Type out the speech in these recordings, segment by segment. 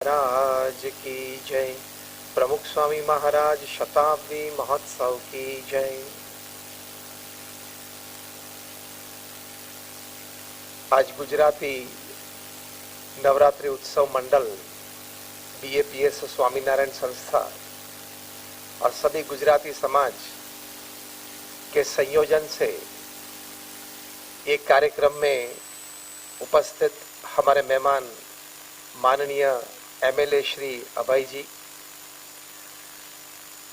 महाराज की जय। प्रमुख स्वामी महाराज शताब्दी महोत्सव की जय। आज गुजराती नवरात्रि उत्सव मंडल, BAPS स्वामीनारायण संस्था और सभी गुजराती समाज के संयोजन से एक कार्यक्रम में उपस्थित हमारे मेहमान माननीय MLA श्री अभय जी,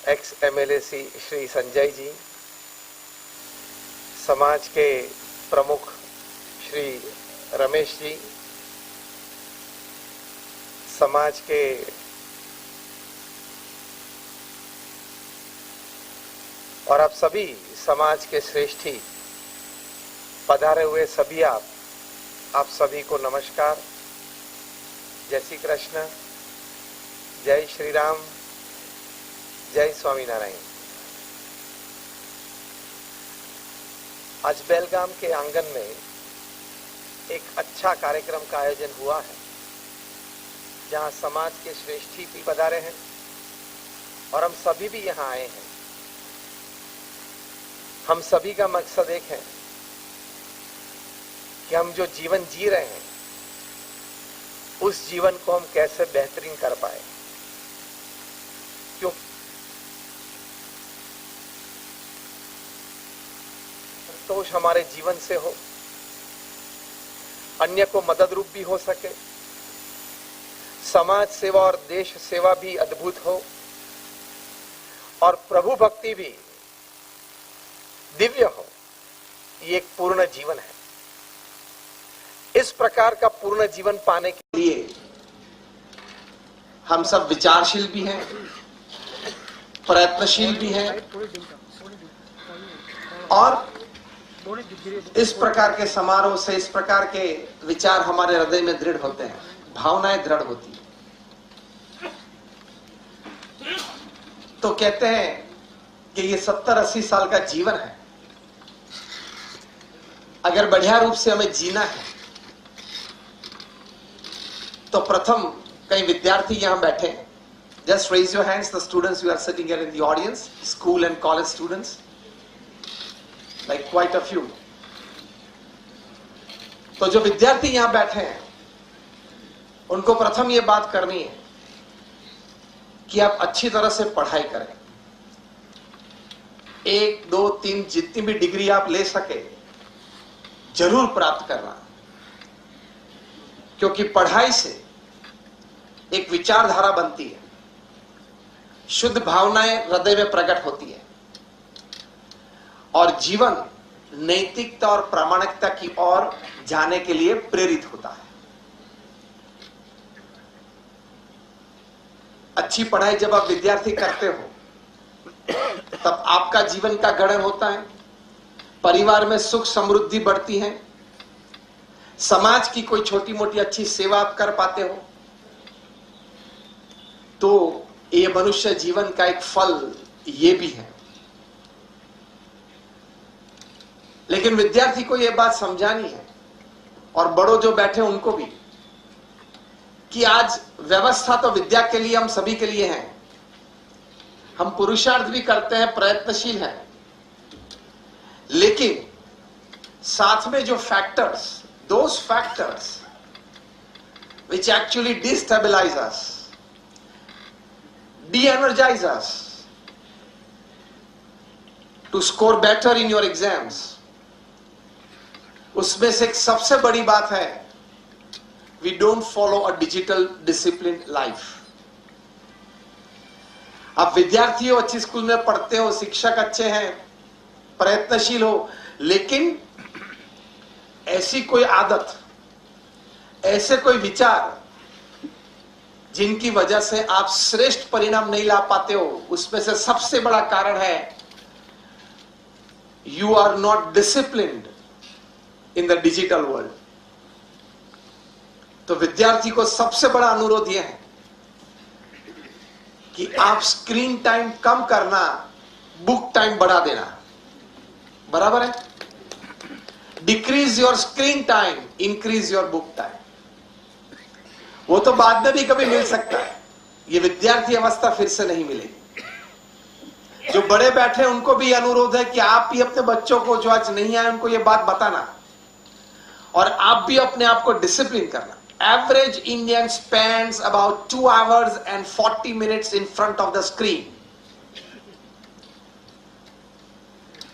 एक्स MLA श्री संजय जी, समाज के प्रमुख श्री रमेश जी, समाज के और आप सभी समाज के श्रेष्ठी पधारे हुए सभी आप सभी को नमस्कार। जय श्री कृष्ण, जय श्री राम, जय स्वामीनारायण। आज बेलगाम के आंगन में एक अच्छा कार्यक्रम का आयोजन हुआ है, जहां समाज के श्रेष्ठी भी पधारे हैं और हम सभी भी यहां आए हैं। हम सभी का मकसद एक है कि हम जो जीवन जी रहे हैं उस जीवन को हम कैसे बेहतरीन कर पाए। क्यों संतोष हमारे जीवन से हो, अन्य को मदद रूप भी हो सके, समाज सेवा और देश सेवा भी अद्भुत हो और प्रभु भक्ति भी दिव्य हो, ये एक पूर्ण जीवन है। इस प्रकार का पूर्ण जीवन पाने के लिए हम सब विचारशील भी हैं, प्रयत्नशील भी हैं और इस प्रकार के समारोह से इस प्रकार के विचार हमारे हृदय में दृढ़ होते हैं, भावनाएं दृढ़ होती हैं। तो कहते हैं कि ये 70-80 साल का जीवन है, अगर बढ़िया रूप से हमें जीना है तो प्रथम कई विद्यार्थी यहां बैठे हैं। Just raise your hands, the students you are sitting here in the audience, school and college students, like quite a few. तो जो विद्यार्थी यहां बैठे हैं उनको प्रथम यह बात करनी है कि आप अच्छी तरह से पढ़ाई करें। 1, 2, 3 जितनी भी डिग्री आप ले सके जरूर प्राप्त करना, क्योंकि पढ़ाई से एक विचारधारा बनती है, शुद्ध भावनाएं हृदय में प्रकट होती है और जीवन नैतिकता और प्रामाणिकता की ओर जाने के लिए प्रेरित होता है। अच्छी पढ़ाई जब आप विद्यार्थी करते हो तब आपका जीवन का गठन होता है, परिवार में सुख समृद्धि बढ़ती है, समाज की कोई छोटी मोटी अच्छी सेवा आप कर पाते हो, तो ये मनुष्य जीवन का एक फल ये भी है। लेकिन विद्यार्थी को यह बात समझानी है और बड़ों जो बैठे उनको भी, कि आज व्यवस्था तो विद्या के लिए, हम सभी के लिए है। हम पुरुषार्थ भी करते हैं, प्रयत्नशील हैं, लेकिन साथ में जो factors, those factors which actually destabilize us, de-energize us to score better in your exams, उसमें से एक सबसे बड़ी बात है, we don't follow a digital disciplined life। आप विद्यार्थी हो, अच्छी स्कूल में पढ़ते हो, शिक्षक अच्छे हैं, प्रयत्नशील हो, लेकिन ऐसी कोई आदत, ऐसे कोई विचार जिनकी वजह से आप श्रेष्ठ परिणाम नहीं ला पाते हो, उसमें से सबसे बड़ा कारण है you are not disciplined in the digital world. तो विद्यार्थी को सबसे बड़ा अनुरोध यह है कि आप स्क्रीन टाइम कम करना, बुक टाइम बढ़ा देना। बराबर है? Decrease your screen time, increase your book time। वो तो बाद में भी कभी मिल सकता है, ये विद्यार्थी अवस्था फिर से नहीं मिलेगी। जो बड़े बैठे उनको भी अनुरोध है कि आप भी अपने बच्चों को जो आज नहीं आए उनको ये बात बताना, और आप भी अपने आप को डिसिप्लिन करना। Average Indian spends about 2 hours and 40 minutes in front of the screen।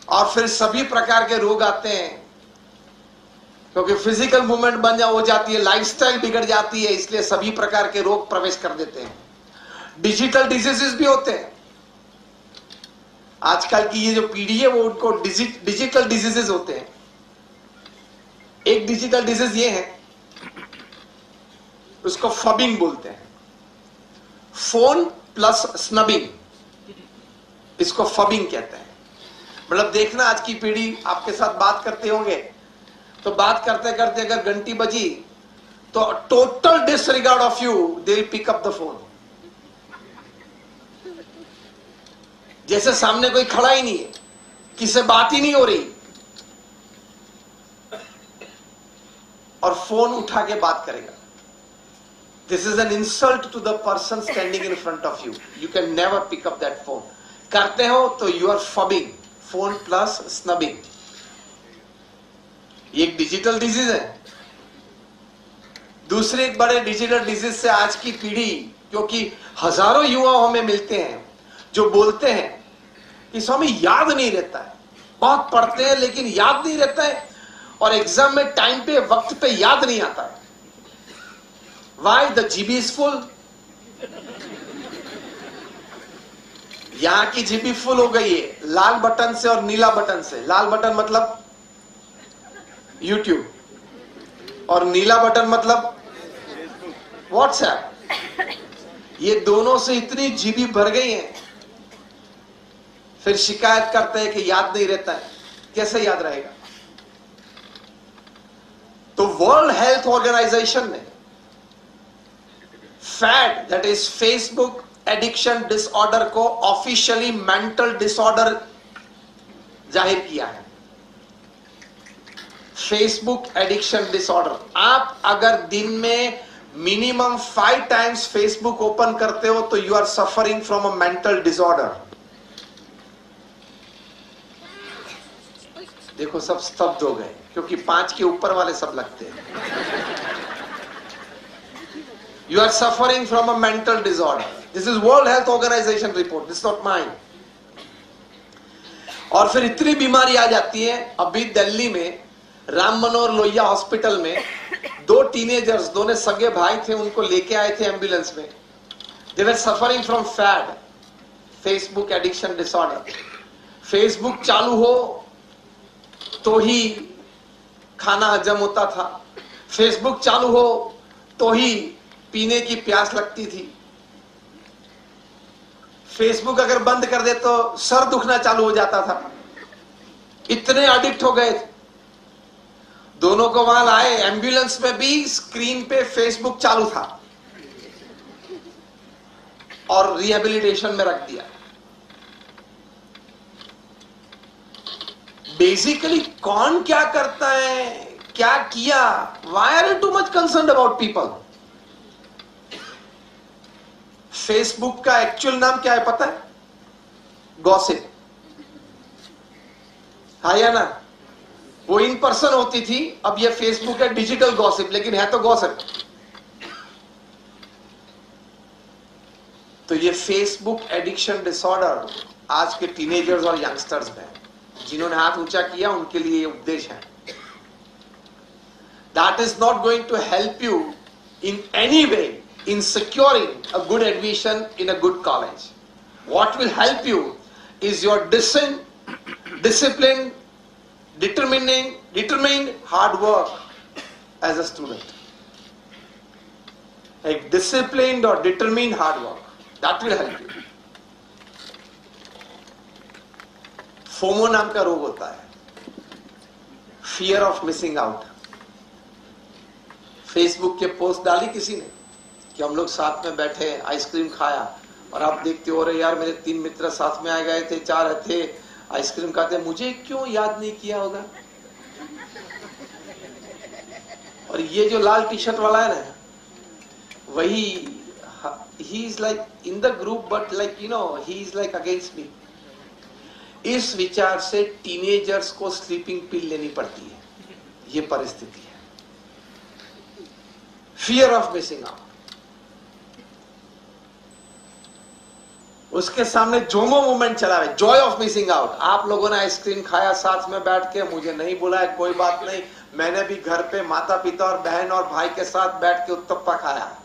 और फिर सभी प्रकार के रोग आते हैं, क्योंकि फिजिकल मूवमेंट बंद हो जाती है, लाइफस्टाइल बिगड़ जाती है, इसलिए सभी प्रकार के रोग प्रवेश कर देते हैं। डिजिटल डिजीजेस भी होते हैं। आजकल की ये जो पीढ़ी है वो उनको डिजिटल डिजीजेस होते हैं। एक डिजिटल डिजीज ये है, उसको फबिंग बोलते हैं, फोन प्लस स्नबिंग, इसको फबिंग कहते हैं। मतलब देखना, आज की पीढ़ी आपके साथ बात करते होंगे तो बात करते करते अगर घंटी बजी तो total disregard of you, they will pick up the phone, जैसे सामने कोई खड़ा ही नहीं है, किससे बात ही नहीं हो रही, और फोन उठा के बात करेगा। This is an insult to the person standing in front of you. You can never pick up that phone. करते हो तो you are phubbing, phone plus snubbing. ये एक डिजिटल डिजीज है। दूसरे एक बड़े डिजिटल डिजीज से आज की पीढ़ी, क्योंकि हजारों युवा हमें मिलते हैं जो बोलते हैं कि स्वामी याद नहीं रहता है, बहुत पढ़ते हैं लेकिन याद नहीं रहता है, और एग्जाम में टाइम पे वक्त पे याद नहीं आता है। Why? The GB is full. यहां की जीबी फुल हो गई है लाल बटन से और नीला बटन से। लाल बटन मतलब YouTube, और नीला बटन मतलब WhatsApp। ये दोनों से इतनी जीबी भर गई है, फिर शिकायत करते हैं कि याद नहीं रहता है। कैसे याद रहेगा? तो वर्ल्ड हेल्थ ऑर्गेनाइजेशन ने FAD, that is Facebook addiction disorder, को ऑफिशियली मेंटल डिसऑर्डर जाहिर किया है। Facebook addiction disorder. आप अगर दिन में मिनिमम 5 times फेसबुक ओपन करते हो तो you are suffering from a mental disorder. देखो सब स्तब्ध हो गए, क्योंकि 5 के ऊपर वाले सब लगते हैं। You are suffering from a mental disorder. This is World Health Organization report, this not mine. और फिर इतनी बीमारी आ जाती है। अभी दिल्ली में राम मनोहर लोहिया हॉस्पिटल में 2 टीनेजर्स, दोनों सगे भाई थे, उनको लेके आए थे एम्बुलेंस में। They were suffering from FAD, Facebook addiction disorder. Facebook चालू हो तो ही खाना हजम होता था, फेसबुक चालू हो तो ही पीने की प्यास लगती थी, फेसबुक अगर बंद कर दे तो सर दुखना चालू हो जाता था। इतने एडिक्ट हो गए थे। दोनों को वहां लाए, एम्बुलेंस में भी स्क्रीन पे फेसबुक चालू था, और रिहेबिलिटेशन में रख दिया। बेसिकली कौन क्या करता है, क्या किया, why are you too much concern about people? Facebook का एक्चुअल नाम क्या है पता है? गॉसिप। हाँ या ना? वो इन पर्सन होती थी, अब ये फेसबुक है डिजिटल गॉसिप, लेकिन है तो गॉसिप। तो ये फेसबुक एडिक्शन डिसऑर्डर आज के टीनेजर्स और यंगस्टर्स में, जिन्होंने हाथ ऊंचा किया उनके लिए ये उपदेश है। That is not going to help you in any way in securing a good admission in a good college. What will help you is your disciplined, determined hard work as a student. Like disciplined or determined hard work, that will help you. FOMO नाम का रोग होता है, fear of missing out. Facebook के post डाली किसी ने कि हम लोग साथ में बैठे आइसक्रीम खाया, और आप देखते हो रहे यार मेरे 3 मित्र साथ में आ गए थे, 4 थे, आइसक्रीम खाते, मुझे क्यों याद नहीं किया होगा? और ये जो लाल टी शर्ट वाला है ना, वही, he is like in the group but like he is like against me. इस विचार से टीनेजर्स को स्लीपिंग पिल लेनी पड़ती है, ये परिस्थिति है। Fear of missing out. उसके सामने जोमो मूवमेंट चला है, जॉय ऑफ मिसिंग आउट। आप लोगों ने आइसक्रीम खाया साथ में बैठ के, मुझे नहीं बुलाया, कोई बात नहीं, मैंने भी घर पे माता पिता और बहन और भाई के साथ बैठ के उत्तप्पा खाया,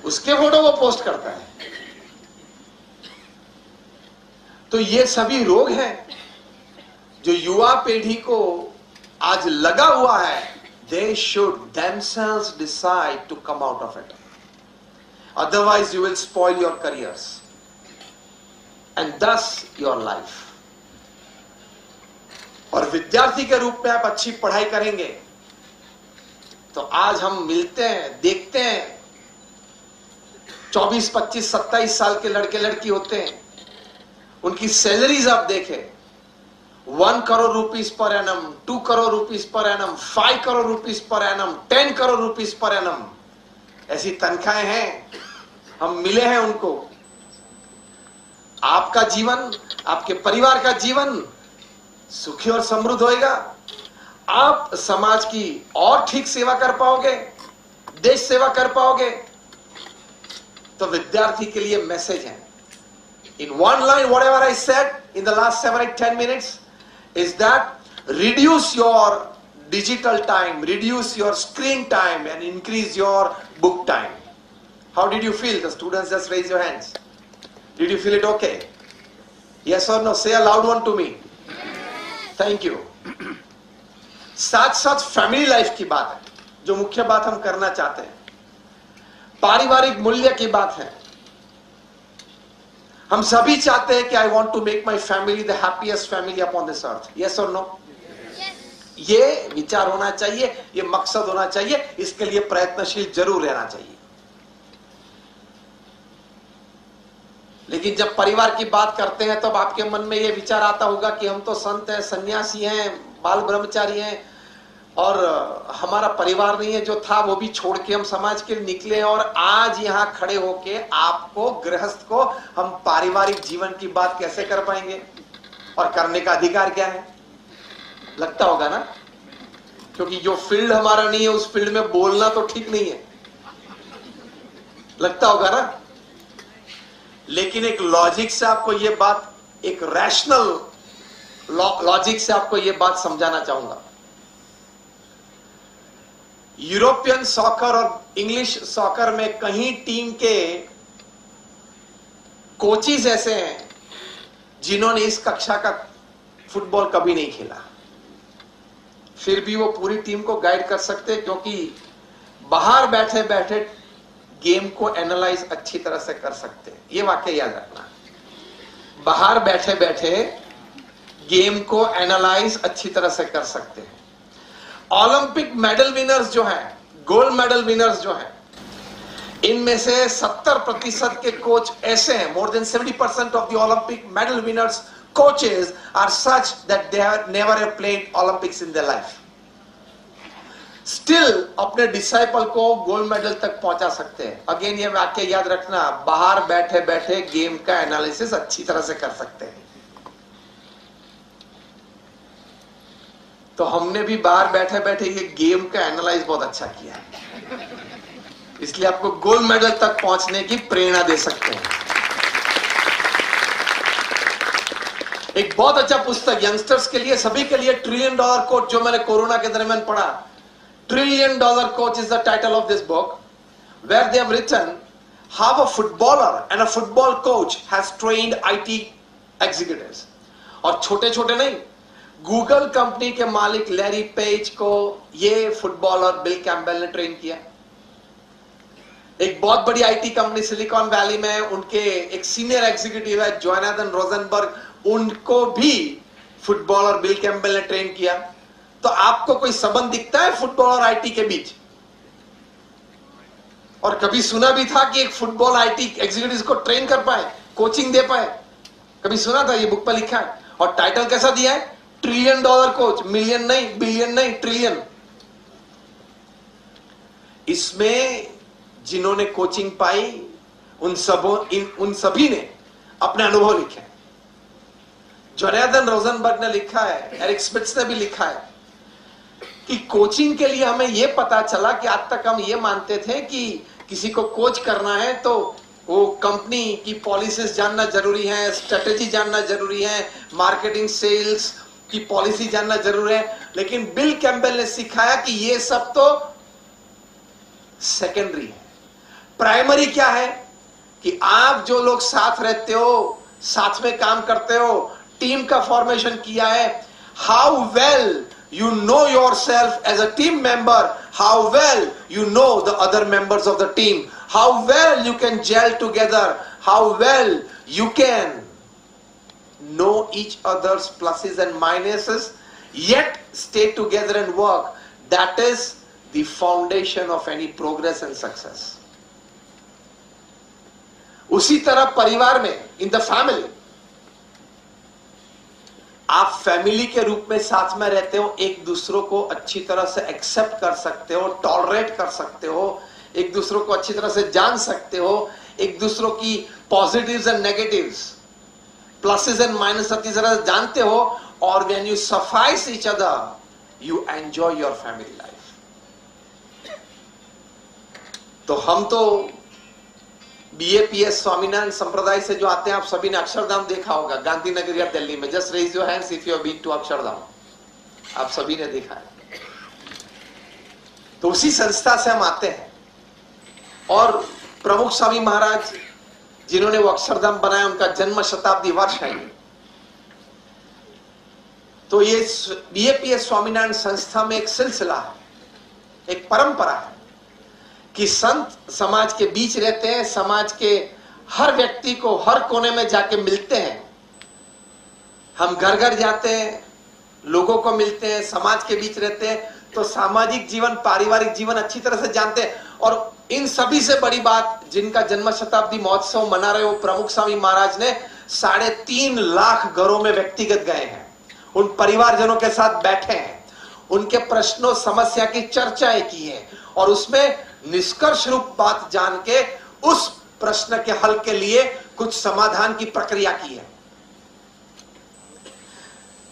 उसके फोटो वो पोस्ट करता है। तो ये सभी रोग हैं जो युवा पीढ़ी को आज लगा हुआ है। They should themselves decide to come out of it, otherwise you will spoil your careers and thus your life. और विद्यार्थी के रूप में आप अच्छी पढ़ाई करेंगे तो आज हम मिलते हैं, देखते हैं 24, 25, 27 साल के लड़के लड़की होते हैं, उनकी सैलरीज आप देखें, 1 crore rupees per annum, 2 crore rupees per annum, 5 crore rupees per annum, 10 crore rupees per annum, ऐसी तनख्वाहें हैं। हम मिले हैं उनको। आपका जीवन, आपके परिवार का जीवन सुखी और समृद्ध होएगा। आप समाज की और ठीक सेवा कर पाओगे, देश सेवा कर पाओगे। तो विद्यार्थी के लिए मैसेज है। In one line, whatever I said in the last 7, 8, 10 minutes is that reduce your digital time, reduce your screen time and increase your book time. How did you feel? The students, just raise your hands. Did you feel it okay? Yes or no? Say a loud one to me. Thank you. साथ साथ family life की बात है, जो मुख्य बात हम करना चाहते हैं। पारिवारिक मूल्य की बात है। हम सभी चाहते हैं कि I want to make my family the happiest family upon this earth. Yes और नो? ये विचार होना चाहिए, ये मकसद होना चाहिए, इसके लिए प्रयत्नशील जरूर रहना चाहिए। लेकिन जब परिवार की बात करते हैं तब आपके मन में ये विचार आता होगा कि हम तो संत हैं, सन्यासी हैं, बाल ब्रह्मचारी हैं और हमारा परिवार नहीं है, जो था वो भी छोड़ के हम समाज के निकले और आज यहां खड़े होके आपको, गृहस्थ को, हम पारिवारिक जीवन की बात कैसे कर पाएंगे और करने का अधिकार क्या है? लगता होगा ना, क्योंकि जो फील्ड हमारा नहीं है उस फील्ड में बोलना तो ठीक नहीं है। लगता होगा ना। लेकिन एक लॉजिक से आपको ये बात, एक रैशनल लॉजिक से आपको ये बात समझाना चाहूंगा। यूरोपियन सॉकर और इंग्लिश सॉकर में कहीं टीम के कोचेस ऐसे हैं जिन्होंने इस कक्षा का फुटबॉल कभी नहीं खेला, फिर भी वो पूरी टीम को गाइड कर सकते हैं, क्योंकि बाहर बैठे बैठे गेम को एनालाइज अच्छी तरह से कर सकते हैं। ये वाक्य याद रखना, बाहर बैठे बैठे गेम को एनालाइज अच्छी तरह से कर सकते हैं। ओलंपिक मेडल विनर्स जो हैं, गोल्ड मेडल विनर्स जो हैं, इनमें से 70% के कोच ऐसे हैं, more than 70% of the Olympic medal winners coaches are such that they have never have played Olympics in their life, still अपने डिसाइपल को गोल्ड मेडल तक पहुंचा सकते हैं। अगेन ये वाक्य याद रखना, बाहर बैठे बैठे गेम का एनालिसिस अच्छी तरह से कर सकते हैं। तो हमने भी बाहर बैठे बैठे ये गेम का एनालाइज बहुत अच्छा किया है, इसलिए आपको गोल्ड मेडल तक पहुंचने की प्रेरणा दे सकते हैं। एक बहुत अच्छा पुस्तक यंगस्टर्स के लिए, सभी के लिए, $1 ट्रिलियन कोच, जो मैंने कोरोना के दरमियान पढ़ा। $1 trillion coach is the title of this book, where they have written how a footballer and a football coach has trained IT executives. और छोटे छोटे नहीं, गूगल कंपनी के मालिक लैरी पेज को ये फुटबॉलर बिल कैम्पबेल ने ट्रेन किया। एक बहुत बड़ी आईटी कंपनी सिलिकॉन वैली में, उनके एक सीनियर एग्जीक्यूटिव है जोनाथन रोजनबर्ग, उनको भी फुटबॉलर बिल कैम्पबेल ने ट्रेन किया। तो आपको कोई संबंध दिखता है फुटबॉल और आईटी के बीच? और कभी सुना भी था कि एक फुटबॉल आईटी एग्जीक्यूटिव को ट्रेन कर पाए, कोचिंग दे पाए? कभी सुना था? ये बुक पर लिखा है। और टाइटल कैसा दिया है? $1 ट्रिलियन कोच। मिलियन नहीं, बिलियन नहीं, ट्रिलियन। इसमें जिन्होंने कोचिंग पाई उन सभी ने अपने अनुभव लिखे। जोनाथन रोजनबर्ग ने लिखा है, एरिक स्मिथ ने भी लिखा है कि कोचिंग के लिए हमें यह पता चला कि आज तक हम ये मानते थे कि किसी को कोच करना है तो वो कंपनी की पॉलिसीज जानना जरूरी है, स्ट्रेटेजी जानना जरूरी है, मार्केटिंग सेल्स की पॉलिसी जानना जरूरी है। लेकिन बिल कैम्पबेल ने सिखाया कि ये सब तो सेकेंडरी है। प्राइमरी क्या है कि आप जो लोग साथ रहते हो, साथ में काम करते हो, टीम का फॉर्मेशन किया है, how well you know yourself as a team member, how well you know the other members of the team, how well you can gel together, how well you can know each other's pluses and minuses, yet stay together and work. That is the foundation of any progress and success. उसी तरह परिवार में, in the family, आप family के रूप में साथ में रहते हो, एक दूसरों को अच्छी तरह से एक्सेप्ट कर सकते हो, टॉलरेट कर सकते हो, एक दूसरों को अच्छी तरह से जान सकते हो, एक दूसरों की positives and negatives, pluses and minus अच्छी तरह से जानते हो, और when you suffice each other you enjoy your family life. तो हम तो बीएपीएस स्वामीनारायण संप्रदाय से जो आते हैं, आप सभी ने अक्षरधाम देखा होगा, गांधीनगर या दिल्ली में। Just raise your hands if you have been to Akshardham. आप सभी ने देखा है। तो उसी संस्था से हम आते हैं, और प्रमुख स्वामी महाराज जिन्होंने वो अक्षरधाम बनाया, उनका जन्म शताब्दी वर्ष है। तो ये बीएपीएस स्वामीनारायण संस्था में एक सिलसिला है, एक परंपरा है कि संत समाज के बीच रहते हैं, समाज के हर व्यक्ति को हर कोने में जाके मिलते हैं। हम घर घर जाते हैं, लोगों को मिलते हैं, समाज के बीच रहते हैं, तो सामाजिक जीवन, पारिवारिक जीवन अच्छी तरह से जानते हैं। और इन सभी से बड़ी बात, जिनका जन्म शताब्दी महोत्सव मना रहे हो प्रमुख स्वामी महाराज ने 3.5 लाख घरों में व्यक्तिगत गए हैं, उन परिवारजनों के साथ बैठे हैं, उनके प्रश्नों समस्या की चर्चाएं की है, और उसमें निष्कर्ष रूप बात जान के उस प्रश्न के हल के लिए कुछ समाधान की प्रक्रिया की है।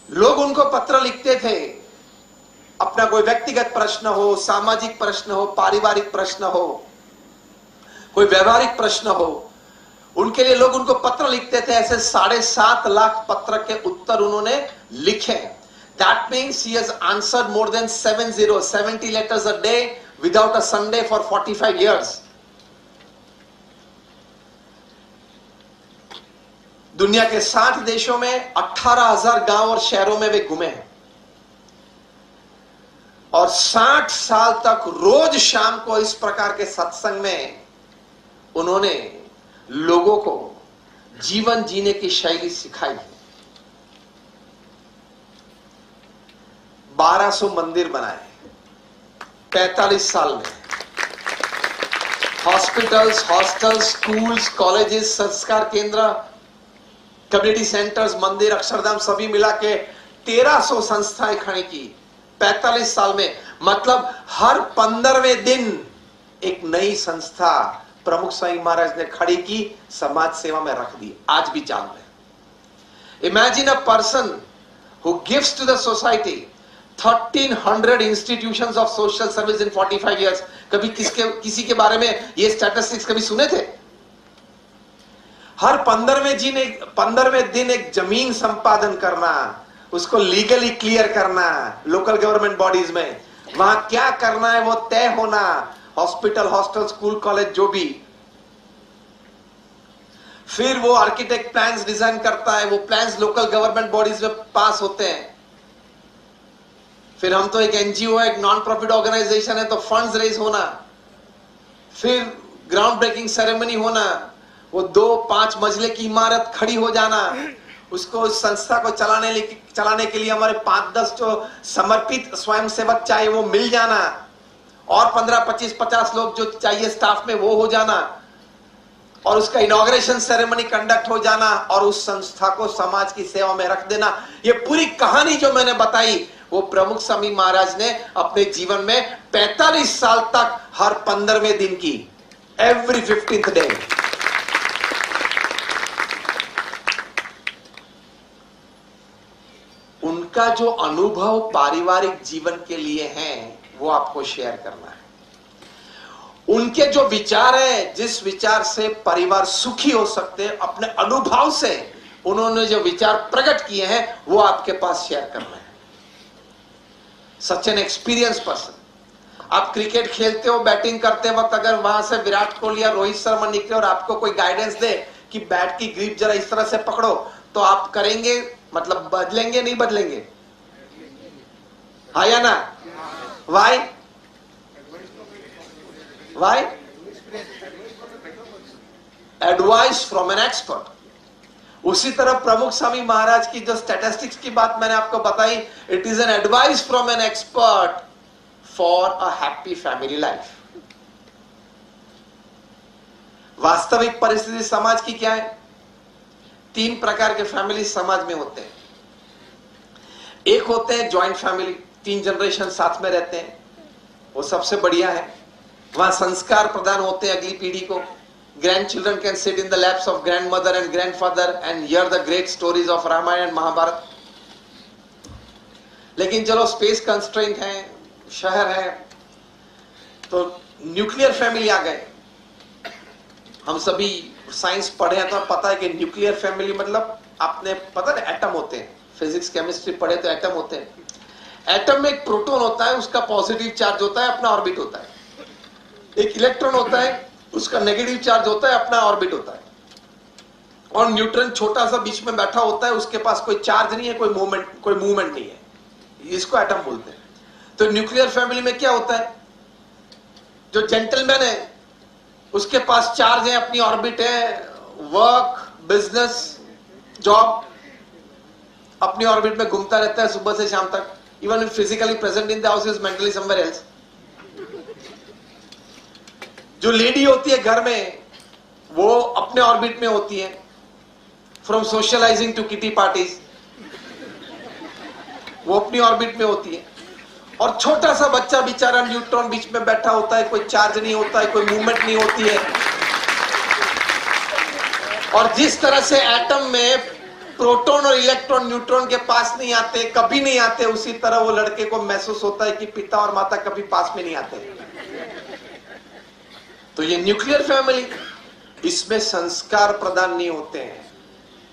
लोग उनको पत्र लिखते थे, अपना कोई व्यक्तिगत प्रश्न हो, सामाजिक प्रश्न हो, पारिवारिक प्रश्न हो, कोई व्यवहारिक प्रश्न हो, उनके लिए लोग उनको पत्र लिखते थे। ऐसे 7.5 लाख पत्र के उत्तर उन्होंने लिखे। That means he has answered more than 70 letters a day without a Sunday for 45 years. दुनिया के 60 देशों में 18,000 गांव और शहरों में वे घूमे हैं, और 60 साल तक रोज शाम को इस प्रकार के सत्संग में उन्होंने लोगों को जीवन जीने की शैली सिखाई है। 1200 मंदिर बनाए 45 साल में। हॉस्पिटल्स, हॉस्टल्स, स्कूल्स, कॉलेजेस, संस्कार केंद्र, कम्युनिटी सेंटर्स, मंदिर, अक्षरधाम सभी मिला के 1300 संस्थाएं खड़ी की 45 साल में। मतलब हर 15वें दिन एक नई संस्था प्रमुख स्वामी महाराज ने खड़ी की, समाज सेवा में रख दी, आज भी चालू है। Imagine a person who gives to the society 1300 institutions of social service in 45 years. कभी किसी के बारे में ये स्टैटिस्टिक्स कभी सुने थे? हर 15वें दिन एक जमीन संपादन करना, उसको लीगली क्लियर करना, लोकल गवर्नमेंट बॉडीज में वहां क्या करना है वो तय होना, हॉस्पिटल, हॉस्टल, स्कूल, कॉलेज जो भी। फिर वो आर्किटेक्ट प्लान्स डिजाइन करता है, वो प्लान्स लोकल गवर्नमेंट बॉडीज में पास होते हैं। फिर हम तो एक एनजीओ है, एक नॉन प्रॉफिट ऑर्गेनाइजेशन है, तो फंड्स रेज होना, फिर ग्राउंड ब्रेकिंग सेरेमनी होना, वो 2-5 मंजिले की इमारत खड़ी हो जाना, उसको उस संस्था को चलाने के लिए हमारे 5-10 जो समर्पित स्वयंसेवक चाहिए वो मिल जाना, और 15-25-50 लोग जो चाहिए स्टाफ में वो हो जाना, और उसका इनॉग्रेशन सेरेमनी कंडक्ट हो जाना, और उस संस्था को समाज की सेवा में रख देना। ये पूरी कहानी जो मैंने बताई वो प्रमुख स्वामी महाराज ने अपने जीवन में 45 साल तक हर 15वें दिन की, एवरी 15th डे। उनका जो अनुभव पारिवारिक जीवन के लिए है वो आपको शेयर करना है। उनके जो विचार है, जिस विचार से परिवार सुखी हो सकते हैं, अपने अनुभव से उन्होंने जो विचार प्रकट किए हैं वो आपके पास शेयर करना है। Such an experience person. आप क्रिकेट खेलते हो, बैटिंग करते वक्त अगर वहां से विराट कोहली या रोहित शर्मा निकले और आपको कोई गाइडेंस दे कि बैट की ग्रिप जरा इस तरह से पकड़ो, तो आप करेंगे, मतलब बदलेंगे नहीं बदलेंगे? हाँ या ना? Why? Why? Advice from an expert. उसी तरह प्रमुख स्वामी महाराज की जो स्टैटिस्टिक्स की बात मैंने आपको बताई, it is an advice from an expert for a happy family life. वास्तविक परिस्थिति समाज की क्या है? 3 प्रकार के फैमिली समाज में होते हैं। एक होते हैं जॉइंट फैमिली, 3 जनरेशन साथ में रहते हैं, वो सबसे बढ़िया है। वहां संस्कार प्रदान होते हैं अगली पीढ़ी को। Grandchildren can sit in the laps of grandmother and grandfather and hear the great stories of Ramayana and Mahabharata. लेकिन चलो स्पेस कंस्ट्रेंट है, शहर है, तो न्यूक्लियर फैमिली आ गए। हम सभी साइंस पढ़े हैं तो पता है कि न्यूक्लियर फैमिली मतलब आपने पता है एटम होते हैं, फिजिक्स केमिस्ट्री पढ़े तो एटम होते हैं। एटम में एक प्रोटॉन होता है, उसका पॉजिटिव चार्ज होता है, अपना ऑर्बिट होता है। एक इलेक्ट्रॉन होता है, उसका नेगेटिव चार्ज होता है, अपना ऑर्बिट होता है। और न्यूट्रॉन छोटा सा बीच में बैठा होता है, उसके पास कोई चार्ज नहीं है, कोई मूवमेंट नहीं है, इसको एटम बोलते हैं। तो न्यूक्लियर फैमिली में क्या होता है? जो जेंटलमैन है उसके पास चार्ज है, अपनी ऑर्बिट है, वर्क, बिजनेस, जॉब, अपनी ऑर्बिट में घूमता रहता है सुबह से शाम तक। Even physically present in the house is mentally somewhere else. जो लेडी होती है घर में, वो अपने ऑर्बिट में होती है, from socialising to kitty parties, वो अपनी ऑर्बिट में होती है। और छोटा सा बच्चा बेचारा न्यूट्रॉन बीच में बैठा होता है, कोई चार्ज नहीं होता है, कोई मूवमेंट नहीं होती है। और जिस तरह से एटम में प्रोटॉन और इलेक्ट्रॉन न्यूट्रॉन के पास नहीं आते, कभी नहीं आते, उसी तरह वो लड़के को महसूस होता है कि पिता और माता कभी पास में नहीं आते। तो ये न्यूक्लियर फैमिली, इसमें संस्कार प्रदान नहीं होते हैं,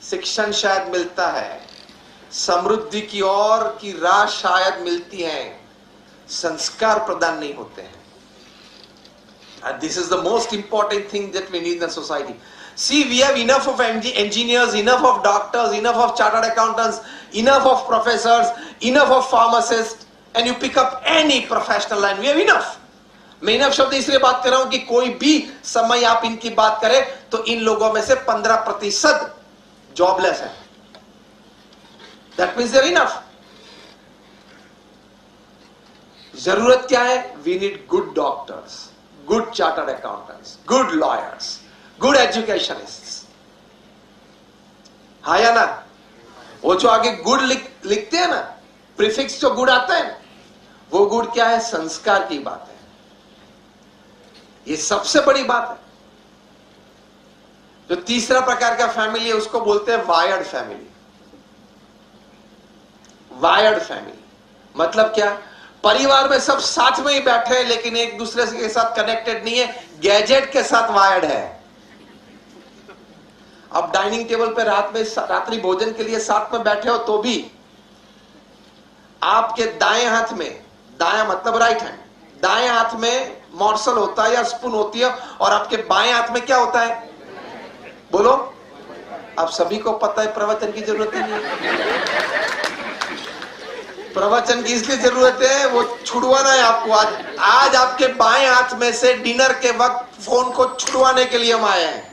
शिक्षण शायद मिलता है, समृद्धि की ओर की राह शायद मिलती है, संस्कार प्रदान नहीं होते हैं। And this is the most important thing that we need in the society. See, we have enough of engineers, enough of doctors, enough of chartered accountants, enough of professors, enough of pharmacists, and you pick up any professional line. We have enough. मैं enough शब्द इसलिए बात कर रहा हूं कि कोई भी समय आप इनकी बात करें तो इन लोगों में से 15% जॉबलेस है। That means there enough. जरूरत क्या है? We need good doctors, good chartered accountants, good lawyers, good educationists. हाँ या ना? वो जो आगे गुड लिखते हैं ना, प्रीफिक्स जो गुड आता है, वो गुड क्या है? संस्कार की बात है। ये सबसे बड़ी बात है। जो तीसरा प्रकार का फैमिली है उसको बोलते हैं वायर्ड फैमिली। वायर्ड फैमिली मतलब क्या? परिवार में सब साथ में ही बैठे हैं लेकिन एक दूसरे के साथ कनेक्टेड नहीं है, गैजेट के साथ वायर्ड है। अब डाइनिंग टेबल पे रात्रि भोजन के लिए साथ में बैठे हो तो भी आपके दाएं हाथ में, दायां मतलब राइट हैंड, दाएं हाथ में मॉर्सल होता है या स्पून होती है, और आपके बाएं हाथ में क्या होता है? बोलो। आप सभी को पता है, प्रवचन की जरूरत ही नहीं है। प्रवचन की इसलिए जरूरत है, वो छुड़वाना है आपको। आज आपके बाएं हाथ में से डिनर के वक्त फोन को छुड़वाने के लिए हम आए हैं।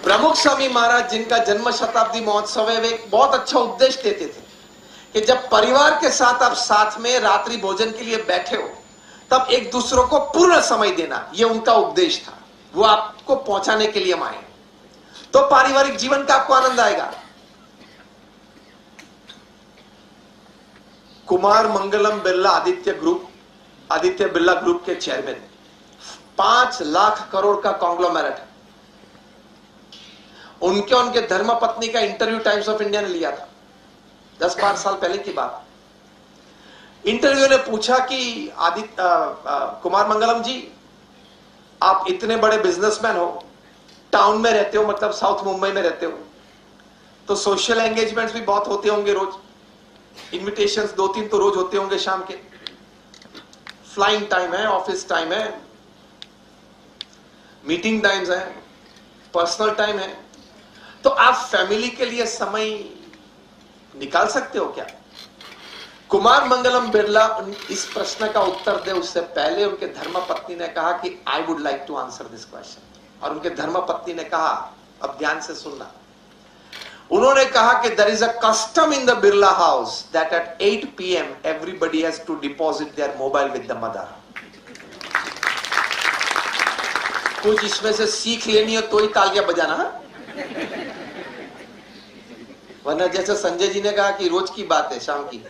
प्रमुख स्वामी महाराज जिनका जन्म शताब्दी महोत्सव है, वे एक बहुत अच्छा उपदेश देते थे कि जब परिवार के साथ आप साथ में रात्रि भोजन के लिए बैठे हो तब एक दूसरों को पूर्ण समय देना, यह उनका उपदेश था। वो आपको पहुंचाने के लिए हम आए, तो पारिवारिक जीवन का आपको आनंद आएगा। कुमार मंगलम बिरला आदित्य बिरला ग्रुप के चेयरमैन, 5 लाख करोड़ का कॉन्ग्लोमेरेट। उनके धर्मपत्नी का इंटरव्यू टाइम्स ऑफ इंडिया ने लिया था, 10-12 साल पहले की बात। इंटरव्यू ने पूछा कि कुमार मंगलम जी, आप इतने बड़े बिजनेसमैन हो, टाउन में रहते हो, मतलब साउथ मुंबई में रहते हो, तो सोशल एंगेजमेंट्स भी बहुत होते होंगे रोज, इनविटेशंस 2-3 तो रोज होते होंगे शाम के, फ्लाइंग टाइम है, ऑफिस टाइम है, मीटिंग टाइम्स है, पर्सनल टाइम है, तो आप फैमिली के लिए समय निकाल सकते हो क्या? कुमार मंगलम बिरला इस प्रश्न का उत्तर दे उससे पहले उनके धर्मपत्नी ने कहा कि I would like to answer this question. और उनके धर्मपत्नी ने कहा, अब ध्यान से सुनना, उन्होंने कहा कि there is a custom in the Birla house that at 8 PM everybody has to deposit their mobile with the mother. कुछ इसमें से सीख लेनी हो तो ही तालियां बजाना, वरना जैसे संजय जी ने कहा कि रोज की बात है शाम की।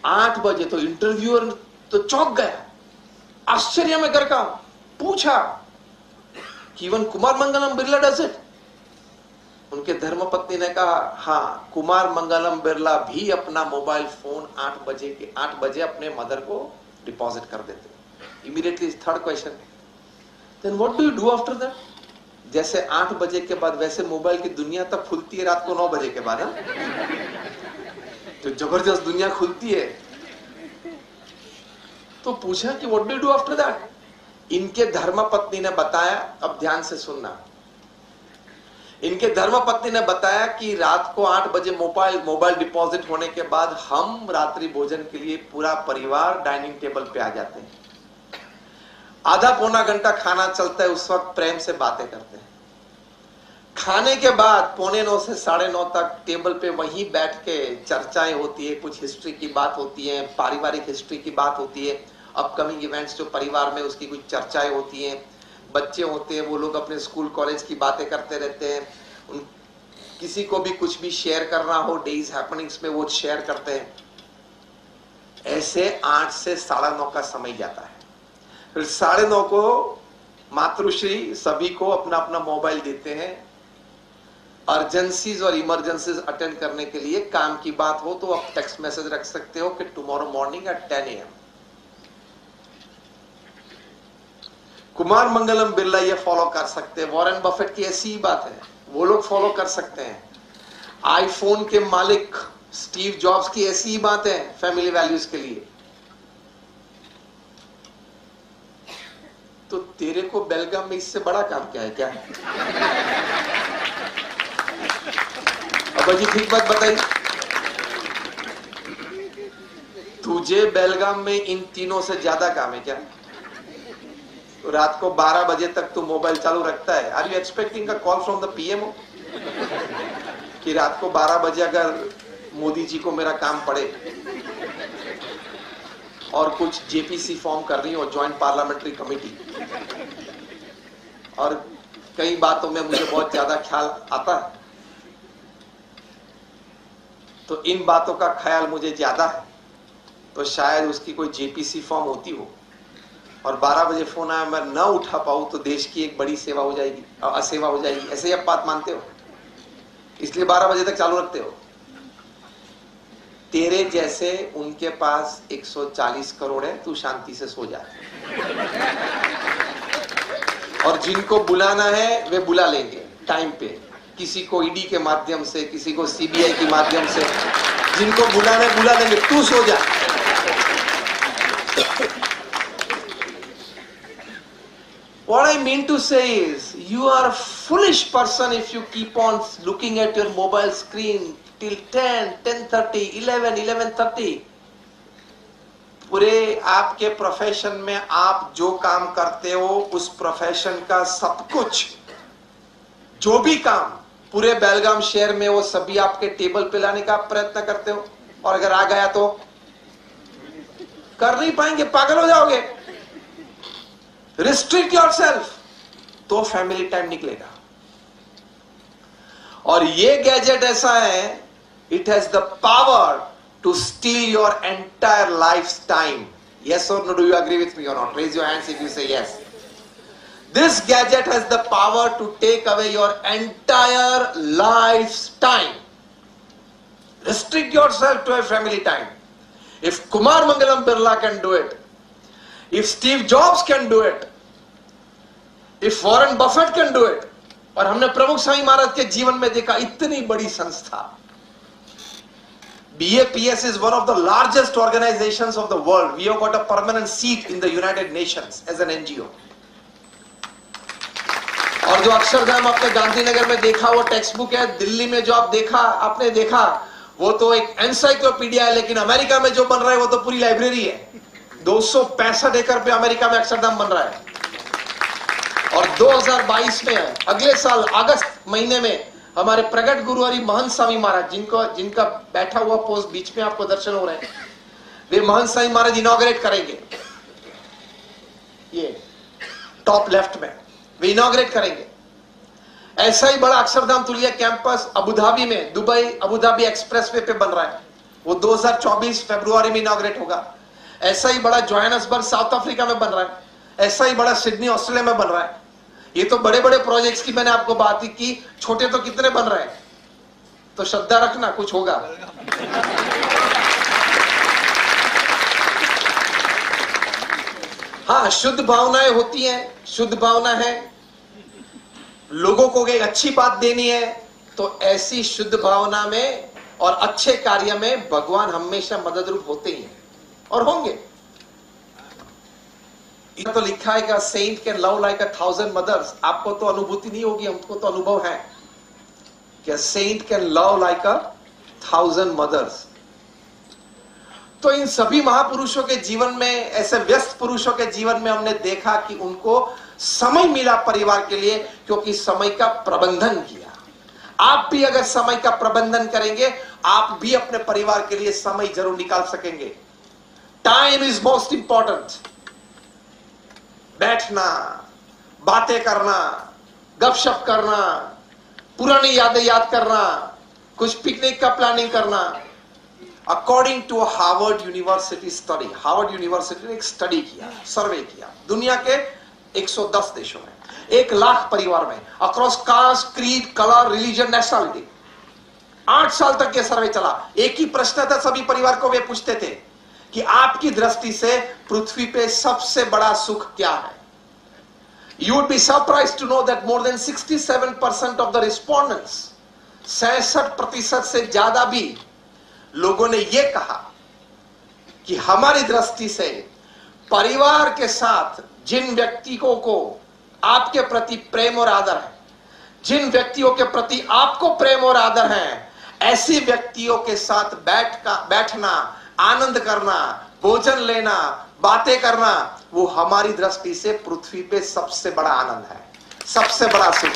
आठ बजे तो इंटरव्यूअर तो चौंक गया, आश्चर्य में कर का पूछा कि even Kumar Mangalam Birla does it? उनके धर्मपत्नी ने कहा, हाँ, कुमार मंगलम बिरला भी अपना मोबाइल फोन 8 बजे अपने मदर को डिपॉजिट कर देते। Immediately third question, then what do you do after that? जैसे 8 बजे के बाद वैसे मोबाइल की दुनिया तब खुलती है रात को 9 बजे के बाद, तो जबरदस्त दुनिया खुलती है। तो पूछा कि what do you do after that? इनके धर्मपत्नी ने बताया, अब ध्यान से सुनना, इनके धर्मपत्नी ने बताया कि रात को 8 बजे मोबाइल डिपॉजिट होने के बाद हम रात्रि भोजन के लिए पूरा परिवार डाइनिंग टेबल पे आ जाते हैं। आधा पौना घंटा खाना चलता है, उस वक्त प्रेम से बातें करते हैं। खाने के बाद 8:45 से 9:30 तक टेबल पे वहीं बैठ के चर्चाएं होती है, कुछ हिस्ट्री की बात होती है, पारिवारिक हिस्ट्री की बात होती है, अपकमिंग इवेंट्स जो परिवार में उसकी कुछ चर्चाएं होती हैं। बच्चे होते हैं, वो लोग अपने स्कूल कॉलेज की बातें करते रहते हैं, किसी को भी कुछ भी शेयर करना हो डेज हैपनिंग्स में वो शेयर करते हैं। ऐसे 8 से 9:30 का समय जाता है। फिर 9:30 को मातृश्री सभी को अपना अपना मोबाइल देते हैं, अर्जेंसीज और इमरजेंसीज अटेंड करने के लिए। काम की बात हो तो आप टेक्स्ट मैसेज रख सकते हो कि tomorrow morning at 10 AM। Kumar Mangalam Birla ये फॉलो कर सकते हैं। वॉरेन बफेट की ऐसी ही बात है, वो लोग फॉलो कर सकते हैं। आईफोन के मालिक स्टीव जॉब्स की ऐसी ही बात है फैमिली वैल्यूज के लिए। तो तेरे को बेलगाम में इससे बड़ा काम क्या है क्या? अब जी ठीक बात बताइए, तुझे बेलगाम में इन तीनों से ज्यादा काम है क्या? तो रात को 12 बजे तक तू मोबाइल चालू रखता है। Are you expecting a call from the PMO कि रात को 12 बजे अगर मोदी जी को मेरा काम पड़े और कुछ जेपीसी फॉर्म कर रही हो, ज्वाइंट पार्लियामेंट्री कमेटी, और कई बातों में मुझे बहुत ज्यादा ख्याल आता है, तो इन बातों का ख्याल मुझे ज्यादा है, तो शायद उसकी कोई जेपीसी फॉर्म होती हो और 12 बजे फोन आया, मैं न उठा पाऊं तो देश की एक बड़ी सेवा हो जाएगी, असेवा हो जाएगी। ऐसे ही आप बात मानते हो, इसलिए 12 बजे तक चालू रखते हो। तेरे जैसे उनके पास 140 करोड़ है, तू शांति से सो जा। और जिनको बुलाना है वे बुला लेंगे टाइम पे, किसी को ईडी के माध्यम से, किसी को सीबीआई के माध्यम से, जिनको बुलाना है बुला लेंगे, तू सो जा। What I mean to say is, you are a foolish person if you keep on looking at your mobile screen till 10, 10:30, 11, 11:30. पूरे आपके प्रोफेशन में आप जो काम करते हो, उस प्रोफेशन का सब कुछ, जो भी काम पूरे बेलगाम शहर में, वो सभी आपके टेबल पे लाने का आप प्रयत्न करते हो, और अगर आ गया तो कर नहीं पाएंगे, पागल हो जाओगे। रिस्ट्रिक्ट योरसेल्फ, तो फैमिली टाइम निकलेगा। और ये गैजेट ऐसा है, it has the power to steal your entire life time. Yes or no? Do you agree with me or not? Raise your hands if you say yes. This gadget has the power to take away your entire life's time. Restrict yourself to a family time. If Kumar Mangalam Birla can do it, if Steve Jobs can do it, if Warren Buffett can do it, और हमने प्रमुख स्वामी महाराज के जीवन में देखा इतनी बड़ी संस्था. BAPS is one of the largest organizations of the world. We have got a permanent seat in the United Nations as an NGO. और जो अक्षरधाम आपने गांधीनगर में देखा वो टेक्स्ट बुक है. दिल्ली में जो आपने देखा वो तो एक एनसाइक्लोपीडिया है. लेकिन अमेरिका में जो बन रहा है वो तो पूरी लाइब्रेरी है. 265 एकड़ पे अमेरिका में अक्षरधाम बन रहा है. और 2022 में अगले साल अगस्त महीने में हमारे प्रगट गुरु हरि महंत स्वामी महाराज, जिनका बैठा हुआ पोस्ट बीच में आपको दर्शन हो रहे हैं, वे महंत स्वामी महाराज इनॉग्रेट करेंगे. ये टॉप लेफ्ट में वे इनॉग्रेट करेंगे. ऐसा ही बड़ा अक्षरधाम तुलिया कैंपस अबुधाबी में, दुबई अबुधाबी एक्सप्रेसवे पे बन रहा है. वो 2024 फरवरी में इनॉग्रेट होगा. ऐसा ही बड़ा जोहान्सबर्ग साउथ अफ्रीका में बन रहा है. ऐसा ही बड़ा सिडनी ऑस्ट्रेलिया में बन रहा है. ये तो बड़े बड़े प्रोजेक्ट्स की मैंने आपको बात की. छोटे तो कितने बन रहे हैं. तो श्रद्धा रखना, कुछ होगा. हाँ, शुद्ध भावनाएं होती हैं. शुद्ध भावना है, लोगों को एक अच्छी बात देनी है, तो ऐसी शुद्ध भावना में और अच्छे कार्य में भगवान हमेशा मददरूप होते ही हैं और होंगे. तो लिखा है कि saint can love like 1,000 mothers. आपको तो अनुभूति नहीं होगी, हमको तो अनुभव है कि saint can love like 1,000 mothers. तो इन सभी महापुरुषों के जीवन में, ऐसे व्यस्त पुरुषों के जीवन में हमने देखा कि उनको समय मिला परिवार के लिए, क्योंकि समय का प्रबंधन किया. आप भी अगर समय का प्रबंधन करेंगे, आप भी अपने परिवार के लिए समय जरूर निकाल सकेंगे. Time is most important. बैठना, बातें करना, गपशप करना, पुरानी यादें याद करना, कुछ पिकनिक का प्लानिंग करना. According to Harvard University study, Harvard University ने एक स्टडी किया, सर्वे किया दुनिया के 110 देशों में, 1 लाख परिवार में, across cast, creed, colour, religion, nationality. 8 साल तक यह सर्वे चला. एक ही प्रश्न था सभी परिवार को. वे पूछते थे कि आपकी दृष्टि से पृथ्वी पे सबसे बड़ा सुख क्या है. You would be surprised to know that more than 67% of the respondents, 66% से ज्यादा भी लोगों ने यह कहा कि हमारी दृष्टि से परिवार के साथ जिन व्यक्तियों को आपके प्रति प्रेम और आदर है, जिन व्यक्तियों के प्रति आपको प्रेम और आदर है, ऐसी व्यक्तियों के साथ बैठना, आनंद करना, भोजन लेना, बातें करना, वो हमारी दृष्टि से पृथ्वी पे सबसे बड़ा आनंद है, सबसे बड़ा सुख.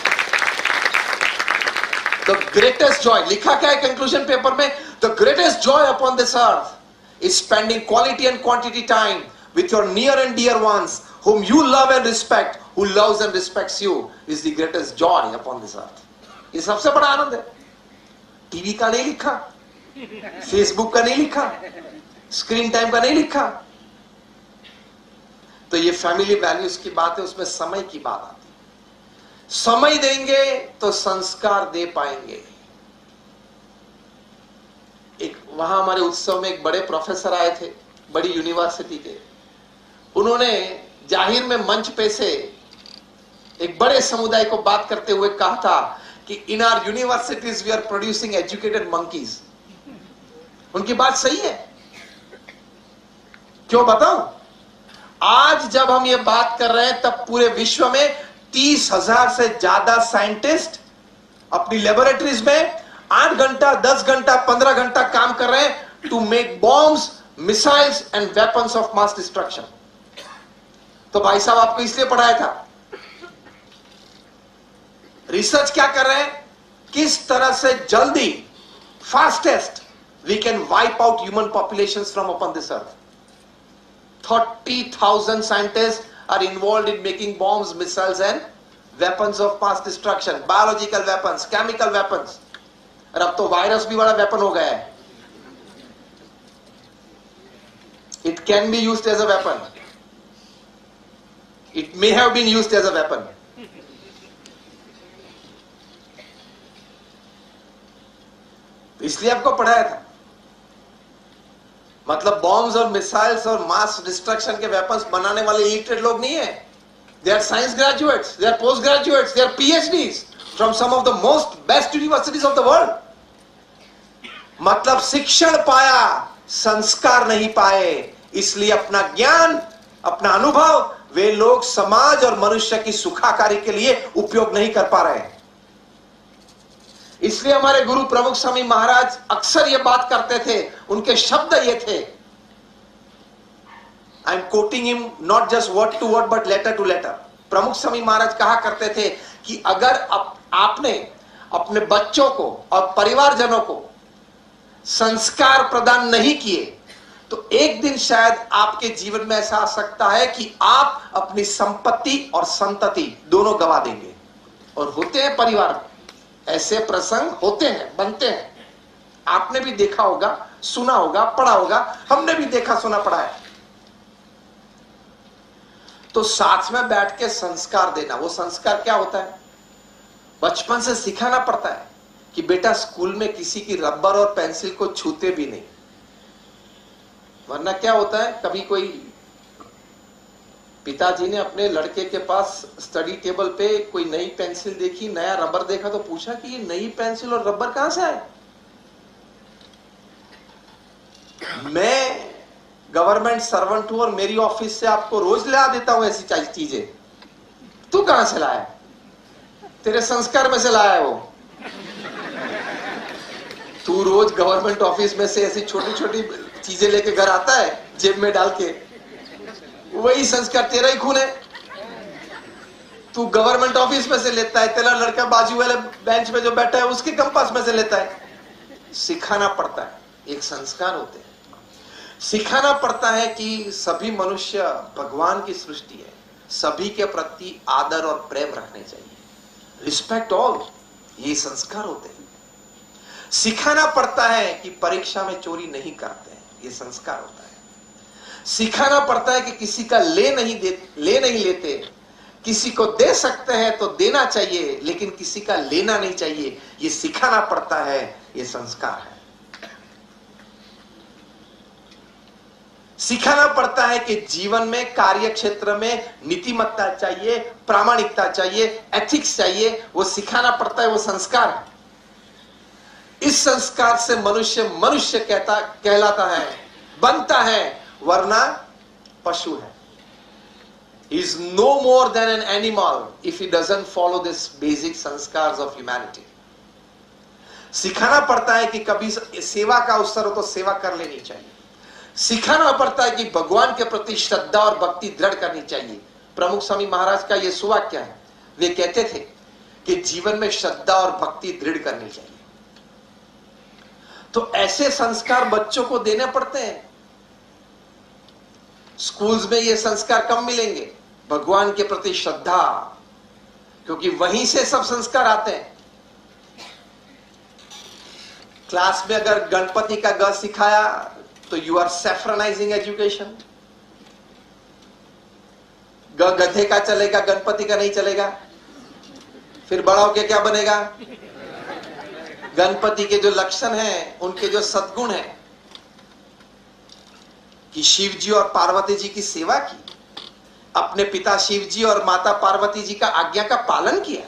द ग्रेटेस्ट जॉय, लिखा क्या है कंक्लूजन पेपर में, the greatest joy upon this earth is spending quality and quantity time with your near and dear ones whom you love and respect, who loves and respects you, is the greatest joy upon this earth. ये सबसे बड़ा आनंद है. TV का नहीं लिखा, Facebook का नहीं लिखा, स्क्रीन टाइम का नहीं लिखा. तो ये फैमिली वैल्यूज की बात है, उसमें समय की बात आती है. समय देंगे तो संस्कार दे पाएंगे. एक वहां हमारे उत्सव में एक बड़े प्रोफेसर आए थे, बड़ी यूनिवर्सिटी के. उन्होंने जाहिर में मंच पे से एक बड़े समुदाय को बात करते हुए कहा था कि in our universities we are producing educated monkeys. उनकी बात सही है. क्यों बताऊं? आज जब हम ये बात कर रहे हैं तब पूरे विश्व में 30,000 से ज्यादा साइंटिस्ट अपनी लेबोरेटरीज में 8 घंटा, 10 घंटा, 15 घंटा काम कर रहे हैं to make bombs, missiles and weapons of mass destruction. तो भाई साहब आपको इसलिए पढ़ाया था. रिसर्च क्या कर रहे हैं, किस तरह से जल्दी, fastest we can wipe out human populations from upon this earth. 30,000 scientists are involved in making bombs, missiles and weapons of mass destruction, biological weapons, chemical weapons, और अब तो वायरस भी बड़ा वेपन हो गया है. It can be used as a weapon. It may have been used as a weapon. इसलिए आपको पढ़ाया था. मतलब बॉम्ब्स और मिसाइल्स और मास डिस्ट्रक्शन के वेपन्स बनाने वाले इलिटरेट लोग नहीं है. They are science graduates, they are post graduates, they are PhDs from some of the most best universities of the world. मतलब शिक्षण पाया, संस्कार नहीं पाए, इसलिए अपना ज्ञान, अपना अनुभव वे लोग समाज और मनुष्य की सुखाकारी के लिए उपयोग नहीं कर पा रहे हैं. इसलिए हमारे गुरु प्रमुख स्वामी महाराज अक्सर ये बात करते थे. उनके शब्द ये थे, I am quoting him not just word to word but letter to letter. Pramukh Swami महाराज कहा करते थे कि अगर आपने अपने बच्चों को और परिवारजनों को संस्कार प्रदान नहीं किए तो एक दिन शायद आपके जीवन में ऐसा आ सकता है कि आप अपनी संपत्ति और संतति दोनों गवा देंगे. और होते हैं परिवार में ऐसे प्रसंग, होते हैं, बनते हैं. आपने भी देखा होगा, सुना होगा, पढ़ा होगा, हमने भी देखा सुना पढ़ा है. तो साथ में बैठ के संस्कार देना, वो संस्कार क्या होता है? बचपन से सिखाना पड़ता है कि बेटा स्कूल में किसी की रबर और पेंसिल को छूते भी नहीं. वरना क्या होता है, कभी कोई पिताजी ने अपने लड़के के पास स्टडी टेबल पे कोई नई पेंसिल देखी, नया रबर देखा तो पूछा कि ये नई पेंसिल और रबर कहां से आए? मैं गवर्नमेंट सर्वेंट हूं और मेरी ऑफिस से आपको रोज ला देता हूं ऐसी चीजें, तू कहां से लाया? तेरे संस्कार में से लाया है वो. तू रोज गवर्नमेंट ऑफिस में से ऐसी छोटी छोटी चीजें लेके घर आता है जेब में डाल के, वही संस्कार तेरा ही खून है. तू गवर्नमेंट ऑफिस में से लेता है, तेरा लड़का बाजू वाले बेंच में जो बैठा है उसके कंपास में से लेता है. सिखाना पड़ता है, एक संस्कार होते हैं. सिखाना पड़ता है कि सभी मनुष्य भगवान की सृष्टि है, सभी के प्रति आदर और प्रेम रखने चाहिए. रिस्पेक्ट ऑल, ये संस्कार होते हैं. सिखाना पड़ता है कि परीक्षा में चोरी नहीं करते हैं, ये संस्कार होता है. सिखाना पड़ता है कि किसी का ले नहीं लेते, किसी को दे सकते हैं तो देना चाहिए लेकिन किसी का लेना नहीं चाहिए, ये सिखाना पड़ता है, ये संस्कार है. सिखाना पड़ता है कि जीवन में, कार्य क्षेत्र में नीतिमत्ता चाहिए, प्रामाणिकता चाहिए, एथिक्स चाहिए, वो सिखाना पड़ता है, वो संस्कार है. इस संस्कार से मनुष्य कहलाता है, बनता है, वरना पशु है. He is no more than an animal if he doesn't follow this basic संस्कार्स of humanity. सिखाना पड़ता है कि कभी सेवा का अवसर हो तो सेवा कर लेनी चाहिए. सिखाना पड़ता है कि भगवान के प्रति श्रद्धा और भक्ति दृढ़ करनी चाहिए. प्रमुख स्वामी महाराज का यह सुवाक्य है. वे कहते थे कि जीवन में श्रद्धा और भक्ति दृढ़ करनी चाहिए. तो ऐसे संस्कार बच्चों को देने पड़ते हैं. स्कूल्स में ये संस्कार कम मिलेंगे. भगवान के प्रति श्रद्धा, क्योंकि वहीं से सब संस्कार आते हैं. क्लास में अगर गणपति का ग सिखाया तो यू आर सैफ्रनाइजिंग एजुकेशन. गधे का चलेगा, गणपति का नहीं चलेगा. फिर बड़ा होके क्या बनेगा? गणपति के जो लक्षण हैं, उनके जो सद्गुण हैं कि शिव जी और पार्वती जी की सेवा की, अपने पिता शिव जी और माता पार्वती जी का आज्ञा का पालन किया,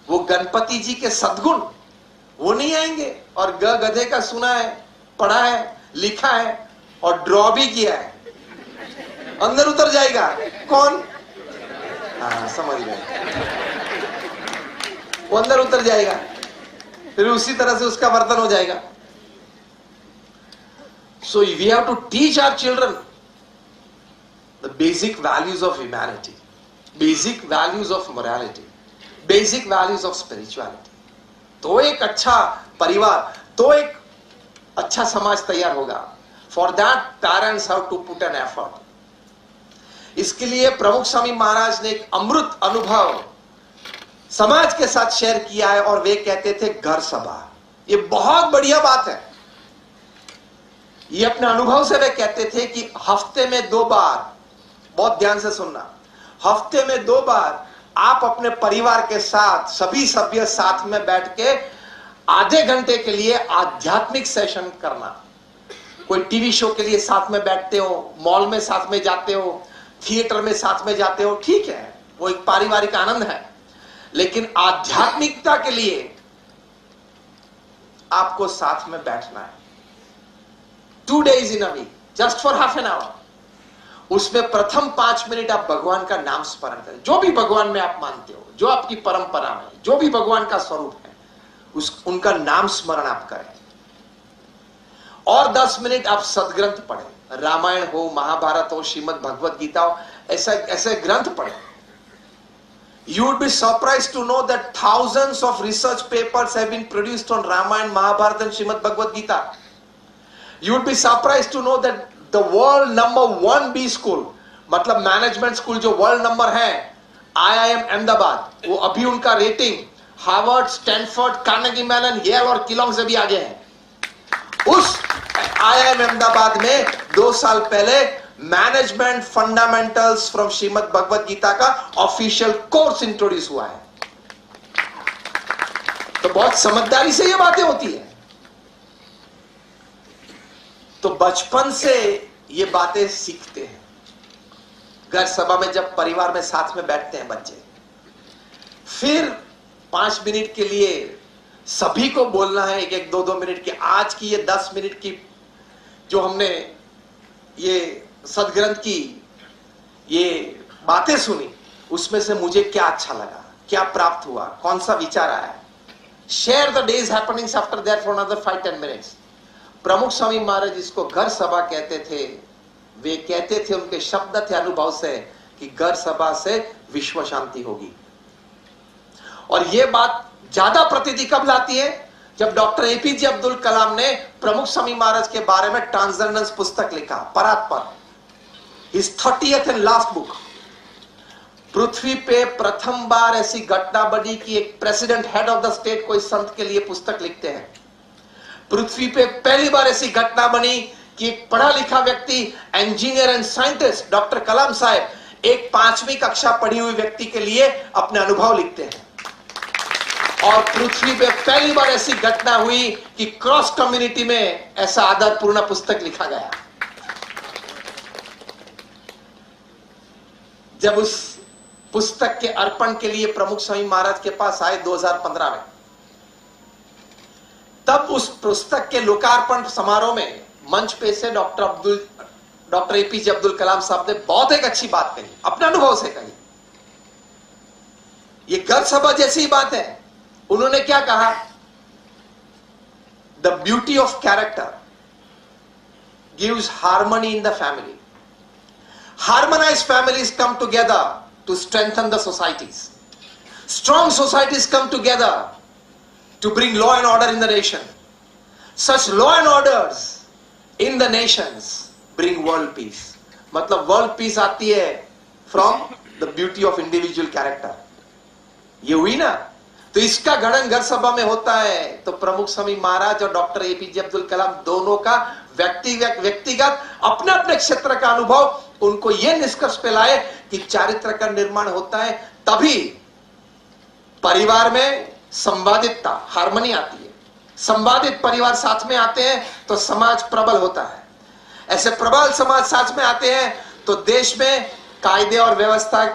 वो गणपति जी के सद्गुण वो नहीं आएंगे. और गधे का सुना है, पढ़ा है, लिखा है और ड्रॉ भी किया है, अंदर उतर जाएगा कौन? हाँ, समझ गए, वो अंदर उतर जाएगा, फिर उसी तरह से उसका वर्तन हो जाएगा. So we have to teach our children the basic values of humanity, basic values of morality, basic values of spirituality. तो एक अच्छा परिवार, तो एक अच्छा समाज तैयार होगा. For that parents have to put an effort. इसके लिए प्रमुख स्वामी महाराज ने एक अमृत अनुभव समाज के साथ शेयर किया है और वे कहते थे घर सभा। ये बहुत बढ़िया बात है। ये अपने अनुभव से वे कहते थे कि हफ्ते में 2 बार, बहुत ध्यान से सुनना, हफ्ते में 2 बार आप अपने परिवार के साथ सभी सभ्य साथ में बैठ के आधे घंटे के लिए आध्यात्मिक सेशन करना। कोई टीवी शो के लिए साथ में बैठते हो, मॉल में साथ में जाते हो, थिएटर में साथ में जाते हो, ठीक है, वो एक पारिवारिक आनंद है, लेकिन आध्यात्मिकता के लिए आपको साथ में बैठना है। 2 days in a week, just for half an hour। उसमें प्रथम 5 मिनट आप भगवान का नाम स्मरण करें। जो भी भगवान में आप मानते हो, जो आपकी परंपरा में, जो भी भगवान का स्वरूप है, उनका नाम स्मरण आप करें। और 10 मिनट आप सदग्रंथ पढ़ें। रामायण हो, महाभारत हो, श्रीमद् भगवत गीता हो, ऐसे ग्रंथ पढ़ें। You would be surprised to know that thousands of research papers have been produced on Ramayana, Mahabharata and Srimad Bhagavad Gita. You would be surprised to know that the world number 1 B school, मतलब management school जो world number है, IIM Ahmedabad, वो अभी उनका rating Harvard, Stanford, Carnegie Mellon, Yale और Kellogg से भी आगे है। उस IIM अहमदाबाद में 2 साल पहले management fundamentals from Shrimad Bhagavad Gita का ऑफिशियल कोर्स इंट्रोड्यूस हुआ है। तो बहुत समझदारी से ये बातें होती है। तो बचपन से ये बातें सीखते हैं। घर सभा में जब परिवार में साथ में बैठते हैं बच्चे, फिर 5 मिनट के लिए सभी को बोलना है, 1-1, 2-2 मिनट की। आज की ये 10 मिनट की जो हमने ये सदग्रंथ की ये बातें सुनी, उसमें से मुझे क्या अच्छा लगा, क्या प्राप्त हुआ, कौन सा विचार आया। Share the days happenings after that for another 5-10 minutes. प्रमुख स्वामी महाराज इसको घर सभा कहते थे। वे कहते थे, उनके शब्द थे अनुभव से, कि घर सभा से विश्व शांति होगी। और यह बात ज्यादा प्रतीति कब लाती है? जब डॉक्टर एपीजे अब्दुल कलाम ने प्रमुख स्वामी महाराज के बारे में ट्रांसजेंडेंस पुस्तक लिखा, परात्पर, his 30th and last book। पृथ्वी पे प्रथम बार ऐसी घटना बनी कि एक president, head of the state, कोई संत के लिए पुस्तक लिखते हैं। पृथ्वी पे पहली बार ऐसी घटना बनी कि एक पढ़ा लिखा व्यक्ति, इंजीनियर एंड साइंटिस्ट डॉक्टर कलाम साहब, एक 5वीं कक्षा पढ़ी हुई व्यक्ति के लिए अपने अनुभव लिखते हैं। और पृथ्वी पे पहली बार ऐसी घटना हुई कि क्रॉस कम्युनिटी में ऐसा आदरपूर्ण पुस्तक लिखा गया। जब उस पुस्तक के अर्पण के लिए प्रमुख स्वामी महाराज के पास आए 2015 में, तब उस पुस्तक के लोकार्पण समारोह में मंच पे से डॉक्टर एपीजे अब्दुल कलाम साहब ने बहुत एक अच्छी बात कही, अपने अनुभव से कही। ये घर सभा जैसी ही बात है। उन्होंने क्या कहा? The beauty of character gives harmony in the family. Harmonized families come together to strengthen the societies. Strong societies come together to bring law and order in the nation. Such law and orders in the nations bring world peace. मतलब world peace आती है from the beauty of individual character. ये हुई ना? तो इसका गणन घर सभा में होता है। तो प्रमुख स्वामी महाराज और डॉक्टर एपीजे अब्दुल कलाम दोनों का व्यक्तिगत अपने अपने क्षेत्र का अनुभव उनको यह निष्कर्ष पे लाए कि चारित्र का निर्माण होता है तभी परिवार में संवादितता, हार्मनी आती है। संवादित परिवार साथ में आते हैं तो समाज प्रबल होता है। ऐसे प्रबल समाज साथ में आते हैं तो देश में कायदे और व्यवस्था,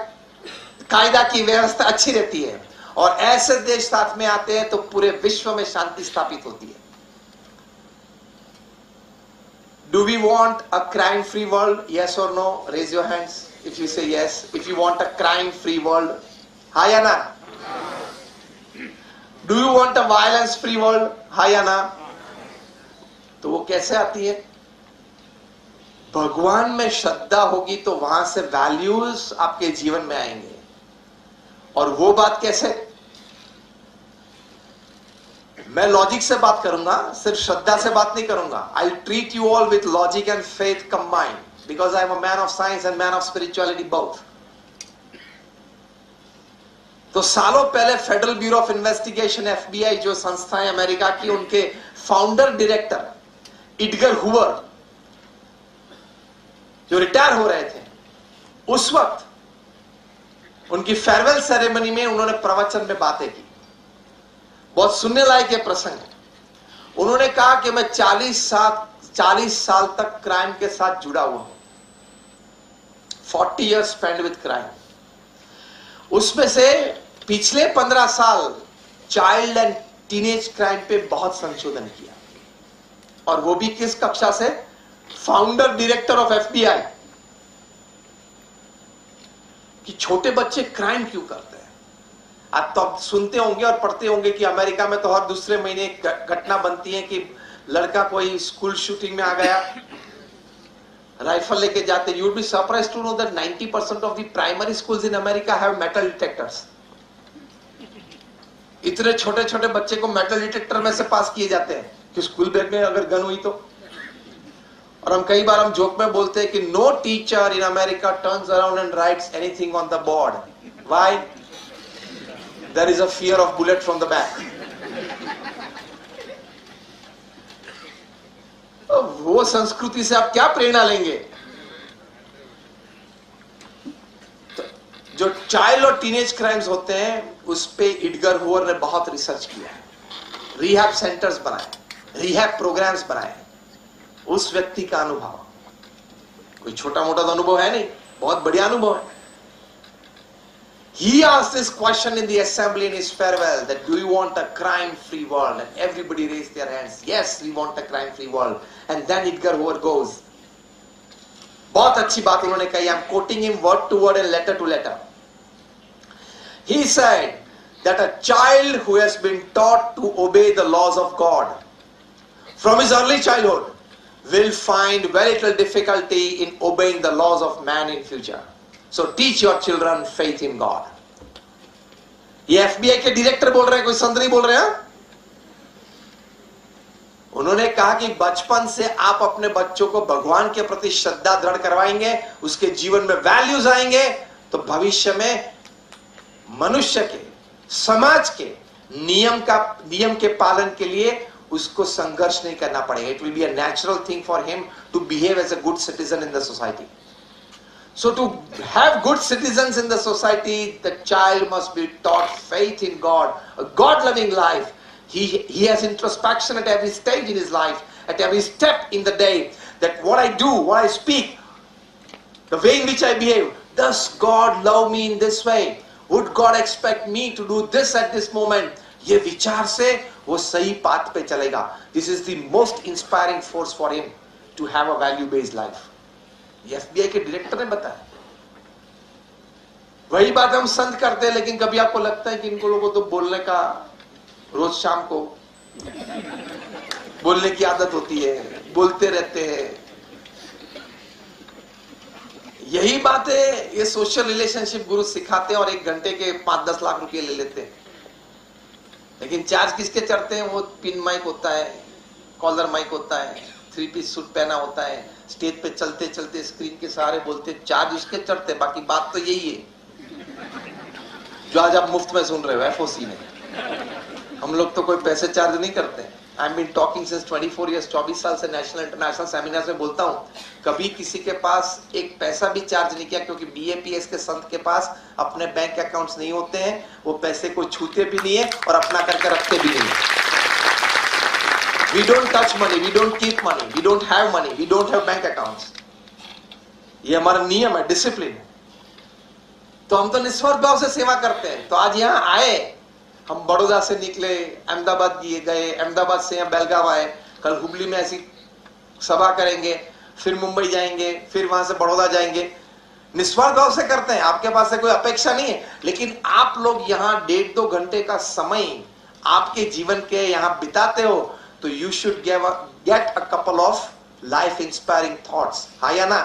कायदा की व्यवस्था अच्छी रहती है। और ऐसे देश साथ में आते हैं तो पूरे विश्व में शांति स्थापित होती है। Do we want a crime-free world? Yes or no? Raise your hands if you say yes. If you want a crime-free world, हाँ या ना? Do you want a violence-free world? हाँ या ना? तो वो कैसे आती है? भगवान में श्रद्धा होगी तो वहां से वैल्यूज आपके जीवन में आएंगे। और वो बात कैसे? मैं लॉजिक से बात करूंगा, सिर्फ श्रद्धा से बात नहीं करूंगा। I treat you all with logic and faith combined because I am a man of science and man of spirituality both. तो सालों पहले federal bureau of investigation FBI जो संस्था है अमेरिका की, उनके फाउंडर डायरेक्टर एडगर हूवर जो retire हो रहे थे, उस वक्त उनकी फेयरवेल सेरेमनी में उन्होंने प्रवचन में बातें की, बहुत सुनने लायक ये प्रसंग है। उन्होंने कहा कि मैं 40 साल तक क्राइम के साथ जुड़ा हुआ हूं, 40 years स्पेंड विद क्राइम। उसमें से पिछले 15 साल चाइल्ड एंड टीनेज क्राइम पे बहुत संशोधन किया, और वो भी किस कक्षा से? Founder director of FBI। कि छोटे बच्चे क्राइम क्यों करते हैं? आप तो सुनते होंगे और पढ़ते होंगे कि अमेरिका में तो हर दूसरे महीने एक घटना बनती है कि लड़का कोई स्कूल शूटिंग में आ गया, राइफल लेके जाते। You would be surprised to know that 90% of the primary schools in America have metal detectors. इतने छोटे छोटे बच्चे को मेटल डिटेक्टर में से पास किए जाते हैं कि स्कूल बैग में अगर गन हुई तो। और हम कई बार जोक में बोलते हैं कि no teacher in America turns around and writes anything on the board. Why? There is a fear of bullet from the back. वो संस्कृति से आप क्या प्रेरणा लेंगे? तो जो चाइल्ड और टीनेज क्राइम्स होते हैं उस पे एडगर हूवर ने बहुत रिसर्च किया है, रिहैब सेंटर्स बनाए, रिहैब प्रोग्राम्स बनाए। उस व्यक्ति का अनुभव कोई छोटा मोटा तो अनुभव है नहीं, बहुत बढ़िया अनुभव है। He asked this question in the assembly in his farewell, that do you want a crime-free world? And everybody raised their hands. Yes, we want a crime-free world. And then Edgar Hoover goes. बहुत अच्छी बात उन्होंने कही. I'm quoting him word to word and letter to letter. He said that a child who has been taught to obey the laws of God from his early childhood will find very little difficulty in obeying the laws of man in future. So teach your children faith in God. ये FBI के director बोल रहे हैं, कोई संत नहीं बोल रहे हैं। उन्होंने कहा कि बचपन से आप अपने बच्चों को भगवान के प्रति श्रद्धा दृढ़ करवाएंगे, उसके जीवन में वैल्यूज आएंगे, तो भविष्य में मनुष्य के, समाज के नियम के पालन के लिए उसको संघर्ष नहीं करना पड़ेगा. It will be a natural thing for him to behave as a good citizen in the society. So to have good citizens in the society, the child must be taught faith in God, a God-loving life. He has introspection at every stage in his life, at every step in the day, that what I do, what I speak, the way in which I behave, does God love me in this way? Would God expect me to do this at this moment? ये विचार से वो सही path पे चलेगा. This is the most inspiring force for him to have a value-based life. FBI के director ने बताया. वही बात हम संत करते हैं, लेकिन कभी आपको लगता है कि इनको लोगों तो बोलने का रोज शाम को बोलने की आदत होती है, बोलते रहते हैं. यही बात है, ये सोशल रिलेशनशिप गुरु सिखाते हैं और 1 घंटे के 5-10 लाख रुपए ले लेते हैं. लेकिन चार्ज किसके चढ़ते हैं? वो पिन माइक होता है, कॉलर माइक होता है, 3 पीस सूट पहना होता है, स्टेज पे चलते चलते स्क्रीन के सहारे बोलते. चार्ज उसके चढ़ते, बाकी बात तो यही है जो आज आप मुफ्त में सुन रहे हो FOC में. हम लोग तो कोई पैसे चार्ज नहीं करते. I am been talking since 24 years, 24 साल से नेशनल इंटरनेशनल सेमिनार्स में बोलता हूं. कभी किसी के पास एक पैसा भी चार्ज नहीं किया, क्योंकि BAPS के संत के पास अपने बैंक अकाउंट्स नहीं होते हैं. वो पैसे को छूते भी नहीं है और अपना करके रखते भी नहीं है. We don't touch money, we don't keep money, we don't have money, we don't have bank accounts. ये हमारा नियम है, डिसिप्लिन है. तो हम तो निस्वार्थ भाव से सेवा करते हैं. तो आज यहाँ आए, हम बड़ौदा से निकले, अहमदाबाद गए, अहमदाबाद से यहाँ बेलगाव आए, कल हुबली में ऐसी सभा करेंगे, फिर मुंबई जाएंगे, फिर वहां से बड़ौदा जाएंगे. निस्वार्थ भाव से करते हैं. आपके पास से कोई अपेक्षा नहीं है. लेकिन आप लोग यहाँ 1.5-2 घंटे का समय आपके जीवन के यहाँ बिताते हो, तो you should get a couple of life inspiring thoughts. हाँ या ना?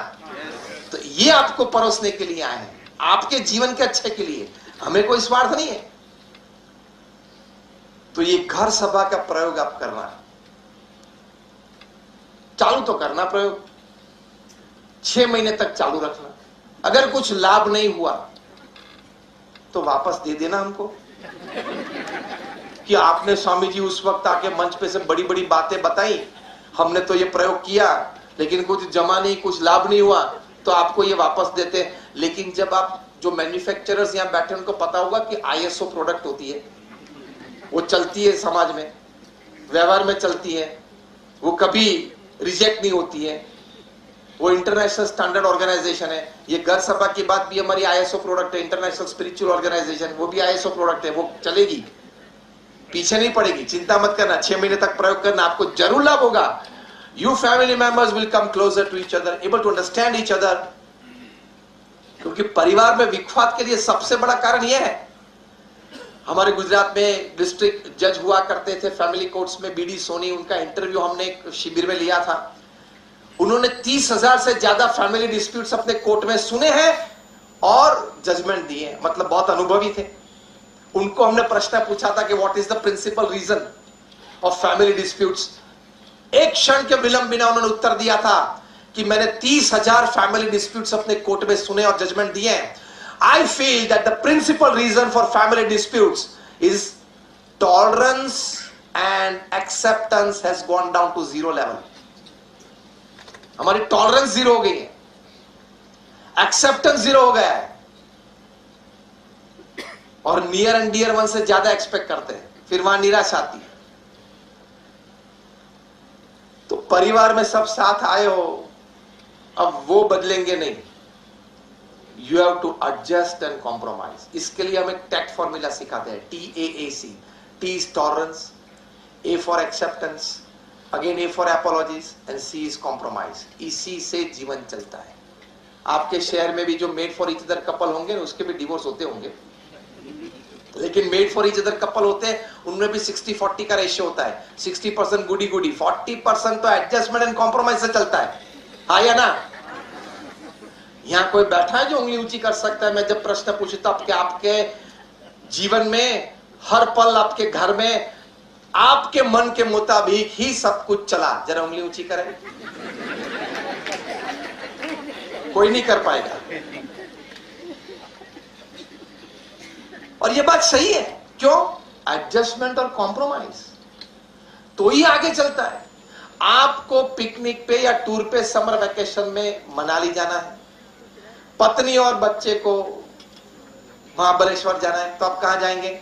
तो ये आपको परोसने के लिए आए हैं, आपके जीवन के अच्छे के लिए. हमें कोई स्वार्थ नहीं है. तो ये घर सभा का प्रयोग आप करना, चालू तो करना प्रयोग, 6 महीने तक चालू रखना. अगर कुछ लाभ नहीं हुआ, तो वापस दे देना हमको। कि आपने स्वामी जी उस वक्त आके मंच पे से बड़ी बड़ी बातें बताई, हमने तो ये प्रयोग किया लेकिन कुछ जमा नहीं, कुछ लाभ नहीं हुआ, तो आपको ये वापस देते। लेकिन जब आप जो मैन्युफैक्चरर्स यहाँ बैठे उनको पता होगा कि ISO प्रोडक्ट होती है, वो चलती है समाज में, व्यवहार में चलती है, वो कभी रिजेक्ट नहीं होती है, वो इंटरनेशनल स्टैंडर्ड ऑर्गेनाइजेशन है। ये घर सभा की बात भी हमारी ISO प्रोडक्ट है, इंटरनेशनल स्पिरिचुअल ऑर्गेनाइजेशन, वो भी ISO प्रोडक्ट है, वो चलेगी, पीछे नहीं पड़ेगी। चिंता मत करना, 6 महीने तक प्रयोग करना, आपको जरूर लाभ होगा। You family members will come closer to each other, able to understand each other. क्योंकि परिवार में विखवाद के लिए सबसे बड़ा कारण यह है। हमारे गुजरात में डिस्ट्रिक्ट जज हुआ करते थे फैमिली कोर्ट्स में, BD सोनी, उनका इंटरव्यू हमने एक शिविर में लिया था। उन्होंने 30,000 से ज्यादा फैमिली डिस्प्यूट्स अपने कोर्ट में सुने हैं और जजमेंट दिए, मतलब बहुत अनुभवी थे। उनको हमने प्रश्न पूछा था कि what is the principal reason of family disputes. एक क्षण के विलंब बिना उन्होंने उत्तर दिया था कि मैंने 30,000 फैमिली डिस्प्यूट्स अपने कोर्ट में सुने और जजमेंट दिए हैं। I feel that the principal reason for family disputes is tolerance and acceptance has gone down to 0 level. हमारी टॉलरेंस 0 हो गई है, एक्सेप्टेंस 0 हो गया है, और नियर एंड डियर वन से ज्यादा एक्सपेक्ट करते हैं, फिर वहां निराशा आती है। तो परिवार में सब साथ आए हो, अब वो बदलेंगे नहीं। You have to adjust and compromise. इसके लिए हम एक टैक्ट फॉर्मूला सिखाते हैं, TAAC। T is tolerance, A for acceptance, again A for apologies and C is compromise. इसी से जीवन चलता है। आपके शहर में भी जो made for each other couple होंगे, उसके भी डिवोर्स होते होंगे, लेकिन made for each other couple होते हैं, उनमें भी 60-40 का रेशियो होता है। 60% गुडी गुडी, 40% तो एडजस्टमेंट एंड कॉम्प्रोमाइज से चलता है। हाँ या ना? यहां कोई बैठा है जो उंगली ऊंची कर सकता है? मैं जब प्रश्न पूछता हूं कि आपके जीवन में हर पल, आपके घर में आपके मन के मुताबिक ही सब कुछ चला, जरा उंगली ऊंची करें। कोई नहीं कर पाएगा। और ये बात सही है। क्यों? एडजस्टमेंट और कॉम्प्रोमाइज तो ही आगे चलता है। आपको पिकनिक पे या टूर पे समर वेकेशन में मनाली जाना है, पत्नी और बच्चे को महाबलेश्वर जाना है, तो आप कहां जाएंगे?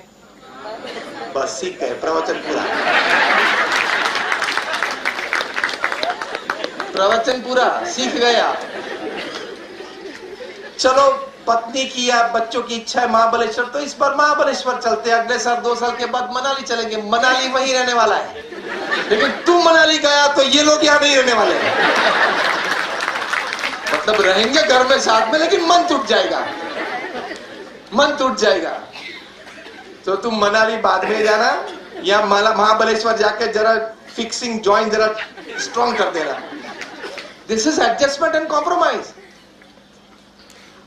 बस सीख गए, प्रवचन पूरा। प्रवचन पूरा, सीख गए आप। चलो, पत्नी की या बच्चों की इच्छा है महाबलेश्वर, तो इस बार महाबलेश्वर चलते हैं, अगले साल 2 साल के बाद मनाली चलेंगे। मनाली वहीं रहने वाला है, लेकिन तू मनाली गया तो ये लोग यहां नहीं रहने वाले हैं। मतलब रहेंगे घर में साथ में, लेकिन मन टूट जाएगा, मन टूट जाएगा। तो तुम मनाली बाद में जाना, या महाबलेश्वर जाके जरा फिक्सिंग जॉइंट जरा स्ट्रॉन्ग कर देना। This is adjustment and compromise.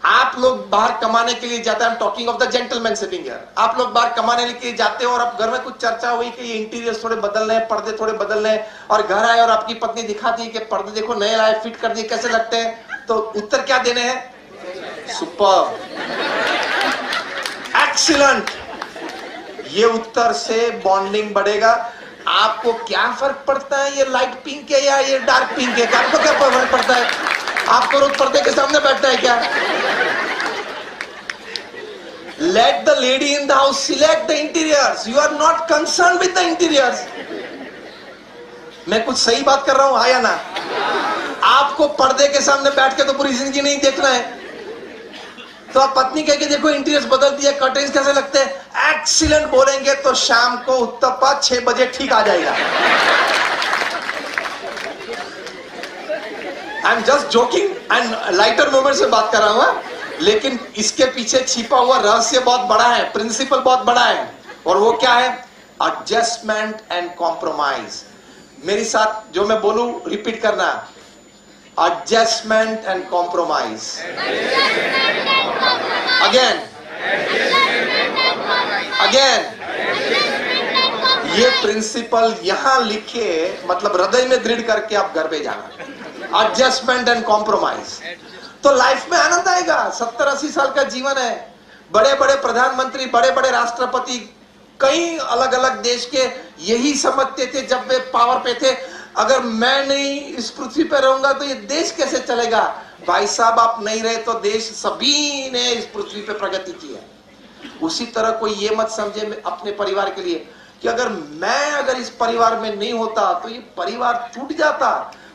आप लोग बाहर कमाने के लिए जाते हैं, I am talking of the gentleman sitting here. आप लोग बाहर कमाने के लिए जाते हो और अब घर में कुछ चर्चा हुई कि ये इंटीरियर थोड़े बदलने हैं, पर्दे थोड़े बदलने हैं, और घर आए और आपकी पत्नी दिखाती है कि पर्दे देखो नए लाए, फिट कर दिए, कैसे लगते हैं? तो उत्तर क्या देने हैं? Superb, excellent. ये उत्तर से बॉन्डिंग बढ़ेगा। आपको क्या फर्क पड़ता है ये लाइट पिंक है या ये डार्क पिंक है? आपको क्या फर्क पड़ता है? आपको रोज पर्दे के सामने बैठना है क्या? Let the lady in the house select the interiors. You are not concerned with the interiors. मैं कुछ सही बात कर रहा हूं, आया ना? आपको पर्दे के सामने बैठ के तो पूरी जिंदगी नहीं देखना है। तो आप पत्नी कह के देखो इंटीरियर्स बदल दिए, कर्टेन्स कैसे लगते हैं, एक्सीलेंट बोलेंगे तो शाम को उत्तपा 6 बजे ठीक आ जाएगा। I am just joking and lighter moment से बात कर रहा हूं, लेकिन इसके पीछे छिपा हुआ रहस्य बहुत बड़ा है, प्रिंसिपल बहुत बड़ा है, और वो क्या है? Adjustment and compromise. मेरे साथ जो मैं बोलूं रिपीट करना, adjustment and compromise. Again again. ये प्रिंसिपल यहां लिखे, मतलब हृदय में दृढ़ करके आप घर पे जाना, एडजस्टमेंट एंड कॉम्प्रोमाइज। तो लाइफ में आनंद आएगा। 70-80 साल का जीवन है, बड़े बड़े प्रधानमंत्री, बड़े बड़े राष्ट्रपति कई अलग अलग देश के यही समझते थे जब वे पावर पे थे, अगर मैं नहीं इस पृथ्वी पे रहूंगा तो ये देश कैसे चलेगा। भाई साहब, आप नहीं रहे तो देश सभी ने इस पृथ्वी पे प्रगति की है। उसी तरह कोई ये मत समझे अपने परिवार के लिए कि अगर इस परिवार में नहीं होता तो ये परिवार टूट जाता।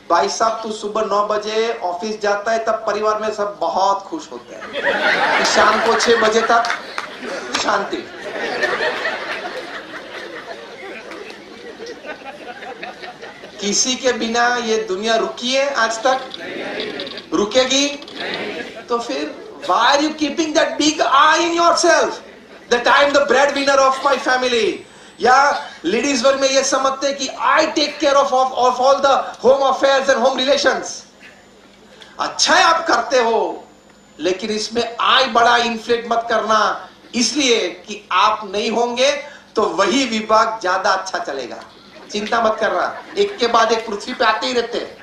भाई साहब, तू सुबह 9 बजे ऑफिस जाता है तब परिवार में सब बहुत खुश होते हैं, शाम को 6 बजे तक शांति। किसी के बिना ये दुनिया रुकी है आज तक? रुकेगी? तो फिर why are you keeping that big eye in yourself that I am the breadwinner of my family? या लेडीज वर्ग में ये समझते हैं कि I take care of all the home affairs and home relations. अच्छा है आप करते हो, लेकिन इसमें I बड़ा इन्फ्लेट मत करना, इसलिए कि आप नहीं होंगे तो वही विभाग ज्यादा अच्छा चलेगा। चिंता मत करना, एक के बाद एक पृथ्वी पे आते ही रहते हैं।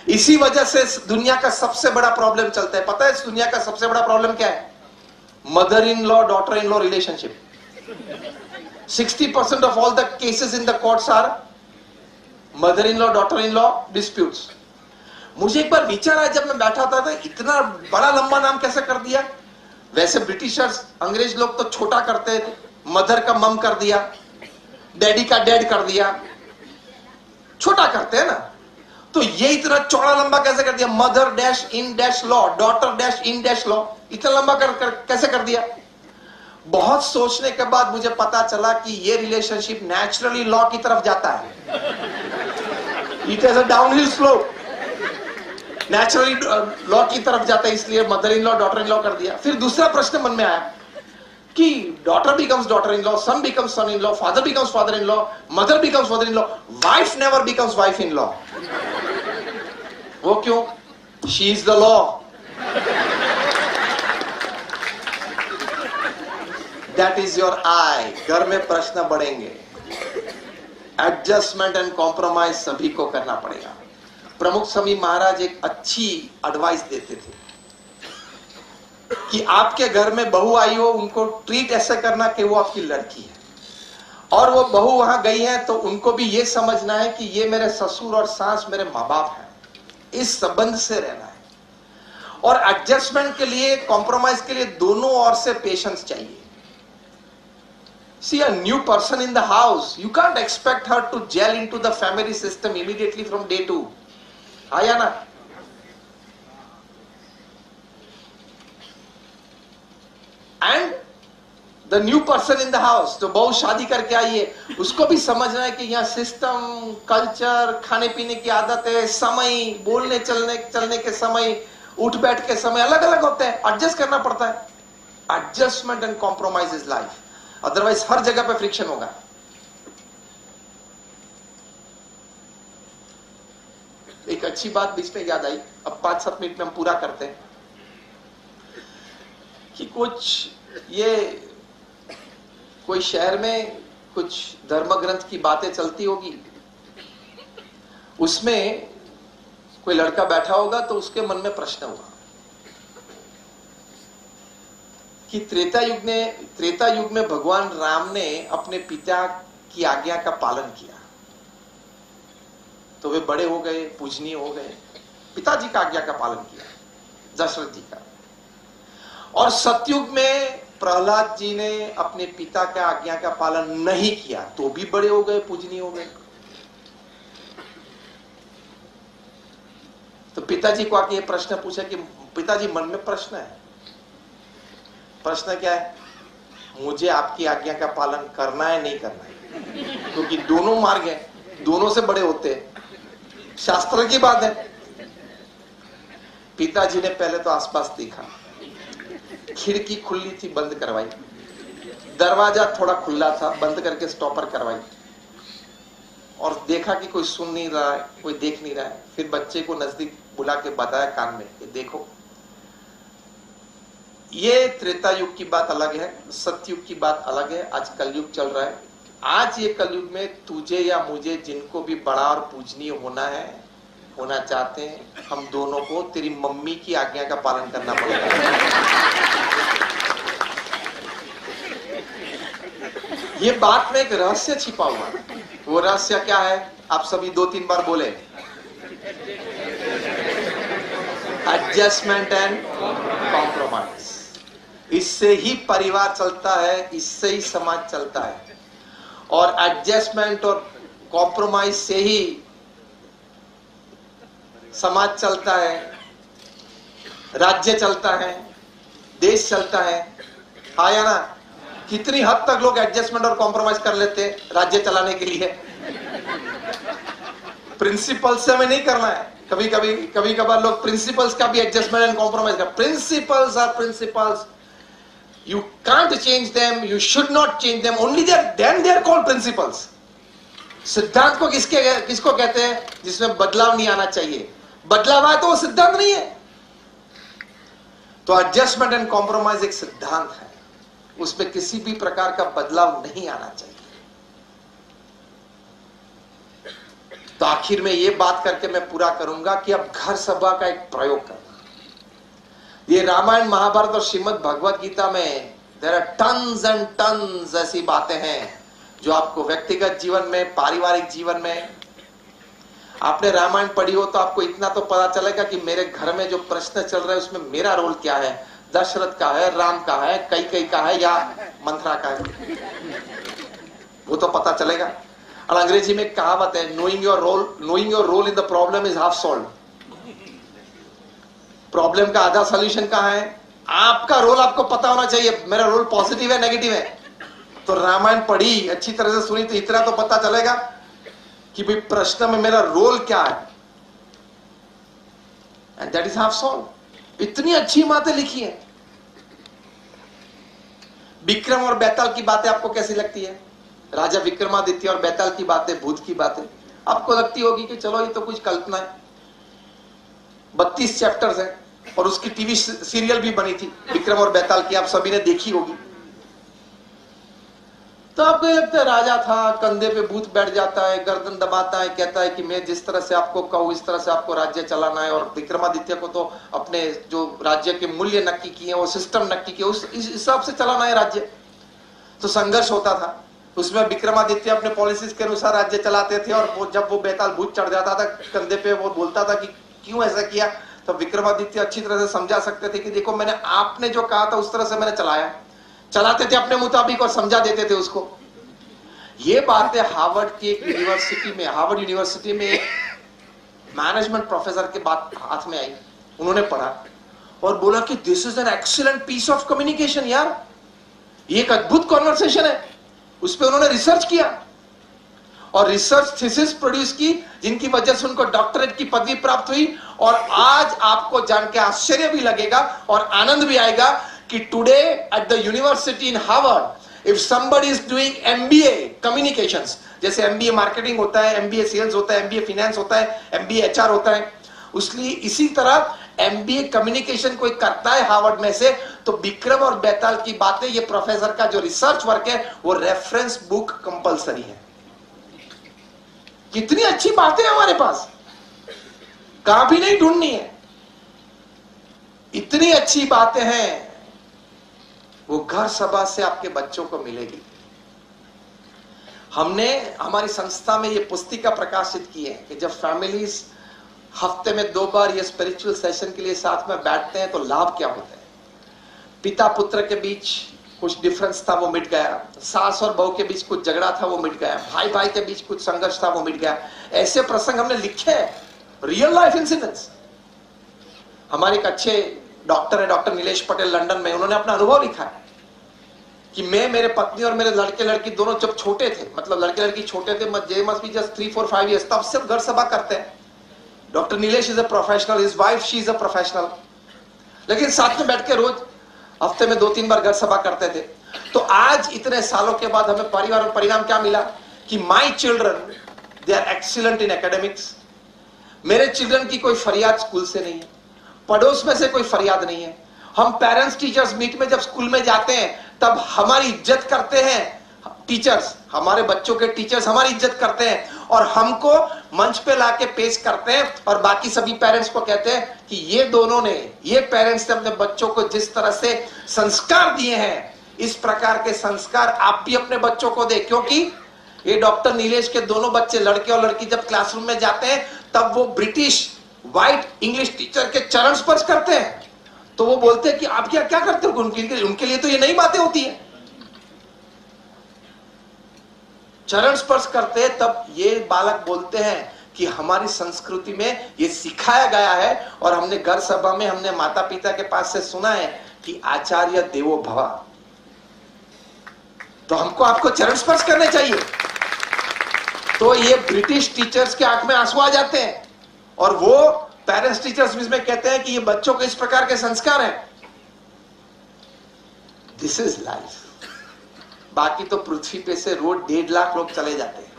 इसी वजह से दुनिया का सबसे बड़ा प्रॉब्लम चलता है। पता है इस दुनिया का सबसे बड़ा प्रॉब्लम क्या है? Mother in law daughter in law relationship. 60% of all the cases in the courts are mother in law daughter in law disputes. मुझे एक बार विचार आया जब मैं बैठा था, इतना बड़ा लंबा नाम कैसे कर दिया। वैसे ब्रिटिशर्स, अंग्रेज लोग तो छोटा करते थे, मदर का मम कर दिया, डैडी का डैड कर दिया, छोटा करते हैं ना। तो ये इतना चौड़ा लंबा कैसे कर दिया? Mother dash in dash law, daughter dash in dash law, इतना लंबा कैसे कर दिया? बहुत सोचने के बाद मुझे पता चला कि ये रिलेशनशिप नेचुरली लॉ की तरफ जाता है। It is a downhill slope, naturally law की तरफ जाता है, इसलिए mother in law daughter in law कर दिया। फिर दूसरा प्रश्न मन में आया कि daughter becomes daughter in law, son becomes son in law, father becomes father in law, mother becomes mother in law, wife never becomes wife in law. वो क्यों? She is the law. That is your eye. घर में प्रश्न बढ़ेंगे, adjustment and compromise सभी को करना पड़ेगा। प्रमुख स्वामी महाराज एक अच्छी एडवाइस देते थे कि आपके घर में बहू आई हो, उनको ट्रीट ऐसे करना कि वो आपकी लड़की है, और वो बहू वहां गई है तो उनको भी ये समझना है कि ये मेरे ससुर और सास मेरे माँ बाप हैं, इस संबंध से रहना है। और एडजस्टमेंट के लिए, कॉम्प्रोमाइज के लिए दोनों ओर से पेशेंस चाहिए। See a new person in the house, you can't expect her to gel into the family system immediately from day 2. आया ना? And the new person in the house, तो बहू शादी करके आई है, उसको भी समझना है कि यहाँ सिस्टम, कल्चर, खाने पीने की आदत है, समय, बोलने चलने के समय, उठ बैठ के समय अलग अलग होते हैं, एडजस्ट करना पड़ता है। Adjustment and compromise is life, otherwise हर जगह पे फ्रिक्शन होगा। एक अच्छी बात बीच में याद आई, अब 5-7 मिनट में हम पूरा करते हैं कि कोई शहर में कुछ धर्म ग्रंथ की बातें चलती होगी, उसमें कोई लड़का बैठा होगा तो उसके मन में प्रश्न होगा कि त्रेता युग में भगवान राम ने अपने पिता की आज्ञा का पालन किया तो वे बड़े हो गए, पूजनीय हो गए, पिताजी का आज्ञा का पालन किया दशरथ जी का। और सतयुग में प्रहलाद जी ने अपने पिता का आज्ञा का पालन नहीं किया तो भी बड़े हो गए, पूजनीय हो गए। तो पिताजी को आके ये प्रश्न पूछा कि पिताजी, मन में प्रश्न है। प्रश्न क्या है? मुझे आपकी आज्ञा का पालन करना है नहीं करना है? क्योंकि दोनों मार्ग है, दोनों से बड़े होते हैं, शास्त्र की बात है। पिताजी ने पहले तो आसपास देखा, खिड़की खुली थी, बंद करवाई, दरवाजा थोड़ा खुला था, बंद करके स्टॉपर करवाई, और देखा कि कोई सुन नहीं रहा है, कोई देख नहीं रहा है। फिर बच्चे को नजदीक बुला के बताया कान में कि देखो, ये त्रेता युग की बात अलग है, सतयुग की बात अलग है, आज कलयुग चल रहा है। आज ये कलयुग में तुझे या मुझे जिनको भी बड़ा और पूजनीय होना है होना चाहते हैं, हम दोनों को तेरी मम्मी की आज्ञा का पालन करना पड़ेगा। ये बात में एक रहस्य छिपा हुआ है। वो रहस्य क्या है? आप सभी 2-3 बार बोले, एडजस्टमेंट एंड कॉम्प्रोमाइज। इससे ही परिवार चलता है, इससे ही समाज चलता है, और एडजस्टमेंट और कॉम्प्रोमाइज से ही समाज चलता है, राज्य चलता है, देश चलता है। हाँ या ना? कितनी हद तक लोग एडजस्टमेंट और कॉम्प्रोमाइज कर लेते हैं राज्य चलाने के लिए। प्रिंसिपल्स से हमें नहीं करना है। कभी कभार लोग प्रिंसिपल्स का भी एडजस्टमेंट एंड कॉम्प्रोमाइज कर। Principles are principles, you can't change them, you should not change them, only then they are called principles. सिद्धांत को किसको कहते हैं? जिसमें बदलाव नहीं आना चाहिए। बदलाव आए तो वो सिद्धांत नहीं है। तो एडजस्टमेंट एंड कॉम्प्रोमाइज एक सिद्धांत है, उसमें किसी भी प्रकार का बदलाव नहीं आना चाहिए। तो आखिर में ये बात करके मैं पूरा करूंगा कि अब घर सभा का एक प्रयोग करना। ये रामायण, महाभारत और श्रीमद् भगवत गीता में there are tons and tons ऐसी बातें हैं जो आपको व्यक्तिगत जीवन में, पारिवारिक जीवन में, आपने रामायण पढ़ी हो तो आपको इतना तो पता चलेगा कि मेरे घर में जो प्रश्न चल रहा है उसमें मेरा रोल क्या है, दशरथ का है, राम का है, कैकेयी का है या मंथरा का है, वो तो पता चलेगा। और अंग्रेजी में कहावत है, knowing your role in the problem is half solve. Problem का आधा सॉल्यूशन कहां है? आपका रोल आपको पता होना चाहिए, मेरा रोल पॉजिटिव है नेगेटिव है। तो रामायण पढ़ी, अच्छी तरह से सुनी तो इतना तो पता चलेगा कि भाई प्रश्न में मेरा रोल क्या है, and that is half solve. इतनी अच्छी बातें लिखी है। विक्रम और बैताल की बातें आपको कैसी लगती है? राजा विक्रमादित्य और बैताल की बातें, भूत की बातें आपको लगती होगी कि चलो ये तो कुछ कल्पना है। 32 चैप्टर्स है और उसकी टीवी सीरियल भी बनी थी विक्रम और बैताल की, आप सभी ने देखी होगी। तो आपको लगता है राजा था, कंधे पे भूत बैठ जाता है, गर्दन दबाता है, कहता है कि मैं जिस तरह से आपको कहूं इस तरह से आपको राज्य चलाना है। और विक्रमादित्य को तो अपने जो राज्य के मूल्य नक्की किए, वो सिस्टम नक्की किए, उस हिसाब से चलाना है राज्य। तो संघर्ष होता था उसमें। विक्रमादित्य अपने पॉलिसीज के अनुसार राज्य चलाते थे, और जब वो बैताल भूत चढ़ जाता था कंधे पे, वो बोलता था कि क्यों ऐसा किया, तो विक्रमादित्य अच्छी तरह से समझा सकते थे कि देखो मैंने आपने जो कहा था उस तरह से मैंने चलाते थे अपने मुताबिक और समझा देते थे उसको। ये बातें हार्वर्ड की एक यूनिवर्सिटी में, हार्वर्ड यूनिवर्सिटी में एक मैनेजमेंट प्रोफेसर के बात हाथ में आई। उन्होंने पढ़ा और बोला कि this is an excellent piece of communication यार, ये एक अद्भुत कॉन्वर्सेशन है। उस पर उन्होंने रिसर्च किया और रिसर्च थीसिस प्रोड्यूस की, जिनकी वजह से उनको डॉक्टरेट की पदवी प्राप्त हुई। और आज आपको जान के आश्चर्य भी लगेगा और आनंद भी आएगा कि today at the university in Harvard, if somebody is doing MBA communications, जैसे एमबीए मार्केटिंग होता है, एमबीए सेल्स होता है, एमबीए फाइनेंस होता है, एमबीए एचआर होता है, उसलिए इसी तरह एमबीए कम्युनिकेशन कोई करता है हार्वर्ड में से, तो विक्रम और बैताल की बातें, ये प्रोफेसर का जो रिसर्च वर्क है वो रेफरेंस बुक कंपलसरी है। कितनी अच्छी बातें हैं हमारे पास, कहां भी नहीं ढूंढनी है। इतनी अच्छी बातें हैं, वो घर सभा से आपके बच्चों को मिलेगी। हमने हमारी संस्था में ये पुस्तिका प्रकाशित की है कि जब फैमिलीज हफ्ते में 2 बार ये स्पिरिचुअल सेशन के लिए साथ में बैठते हैं तो लाभ क्या होता है। पिता पुत्र के बीच कुछ डिफरेंस था वो मिट गया, सास और बहू के बीच कुछ झगड़ा था वो मिट गया, भाई भाई के बीच कुछ संघर्ष था वो मिट गया। ऐसे प्रसंग हमने लिखे हैं, रियल लाइफ इंसिडेंट्स। हमारे एक अच्छे डॉक्टर है, डॉक्टर नीलेश पटेल, लंदन में, उन्होंने अपना अनुभव लिखा है कि मैं, मेरे पत्नी और मेरे लड़के लड़की दोनों जब छोटे थे, मतलब लड़के लड़की छोटे थे, they must be just 3, 4, 5 years, तब से घर सभा करते हैं। Doctor Nilesh is a professional, his wife she is a professional, लेकिन साथ में बैठ के रोज हफ्ते में 2-3 बार घर सभा करते थे। तो आज इतने सालों के बाद हमें परिवार और परिणाम क्या मिला कि my children they are excellent in academics. मेरे चिल्ड्रन की कोई फरियाद स्कूल से नहीं है, पड़ोस में से कोई फरियाद नहीं है। हम पेरेंट्स टीचर्स मीट में जब स्कूल में जाते हैं तब हमारी इज्जत करते हैं टीचर्स, हमारे बच्चों के टीचर्स हमारी इज्जत करते हैं और हमको मंच पे लाके पेश करते हैं और बाकी सभी पेरेंट्स को कहते हैं कि ये दोनों ने, ये पेरेंट्स ने अपने बच्चों को जिस तरह से संस्कार दिए हैं, इस प्रकार के संस्कार आप भी अपने बच्चों को दे। क्योंकि ये डॉक्टर नीलेश के दोनों बच्चे, लड़के और लड़की, जब क्लासरूम में जाते हैं तब वो ब्रिटिश व्हाइट इंग्लिश टीचर के चरण स्पर्श करते हैं, तो वो बोलते हैं कि आप क्या क्या करते हो, उनके लिए तो ये नई बातें होती है। चरण स्पर्श करते हैं, तब ये बालक बोलते हैं कि हमारी संस्कृति में ये सिखाया गया है और हमने घर सभा में, हमने माता पिता के पास से सुना है कि आचार्य देवो भव, तो हमको आपको चरण स्पर्श करने चाहिए। तो ये ब्रिटिश टीचर्स के आंख में आंसू आ जाते हैं और वो पेरेंट्स टीचर्स में कहते हैं कि ये बच्चों के इस प्रकार के संस्कार हैं। This is life. बाकी तो पृथ्वी पे से रोज 1.5 लाख लोग चले जाते हैं,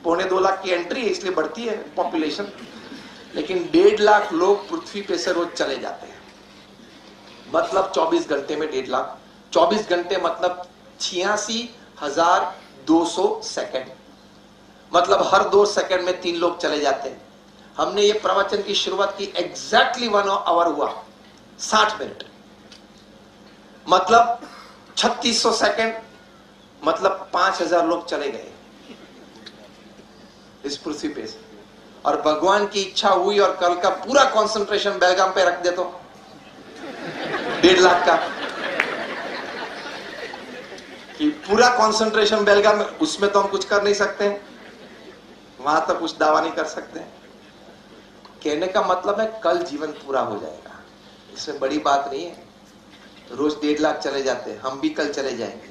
2.25 लाख की एंट्री है इसलिए बढ़ती है पॉपुलेशन, लेकिन 1.5 लाख लोग पृथ्वी पे से रोज चले जाते हैं। मतलब 24 घंटे में 1.5 लाख, 24 घंटे मतलब 86,200 सेकेंड, मतलब हर 2 सेकेंड में 3 लोग चले जाते हैं। हमने ये प्रवचन की शुरुआत की एग्जैक्टली 1 आवर हुआ, 60 मिनट, मतलब 3600 सेकेंड, मतलब 5000 लोग चले गए इस पृथ्वी पे से। और भगवान की इच्छा हुई और कल का पूरा कंसंट्रेशन बेलगाम पे रख दे तो 1.5 लाख का, कि पूरा कंसंट्रेशन बेलगाम में, उसमें तो हम कुछ कर नहीं सकते, वहां तक कुछ दावा नहीं कर सकते। कहने का मतलब है कल जीवन पूरा हो जाएगा, इसमें बड़ी बात नहीं है। रोज 1.5 लाख चले जाते हैं, हम भी कल चले जाएंगे,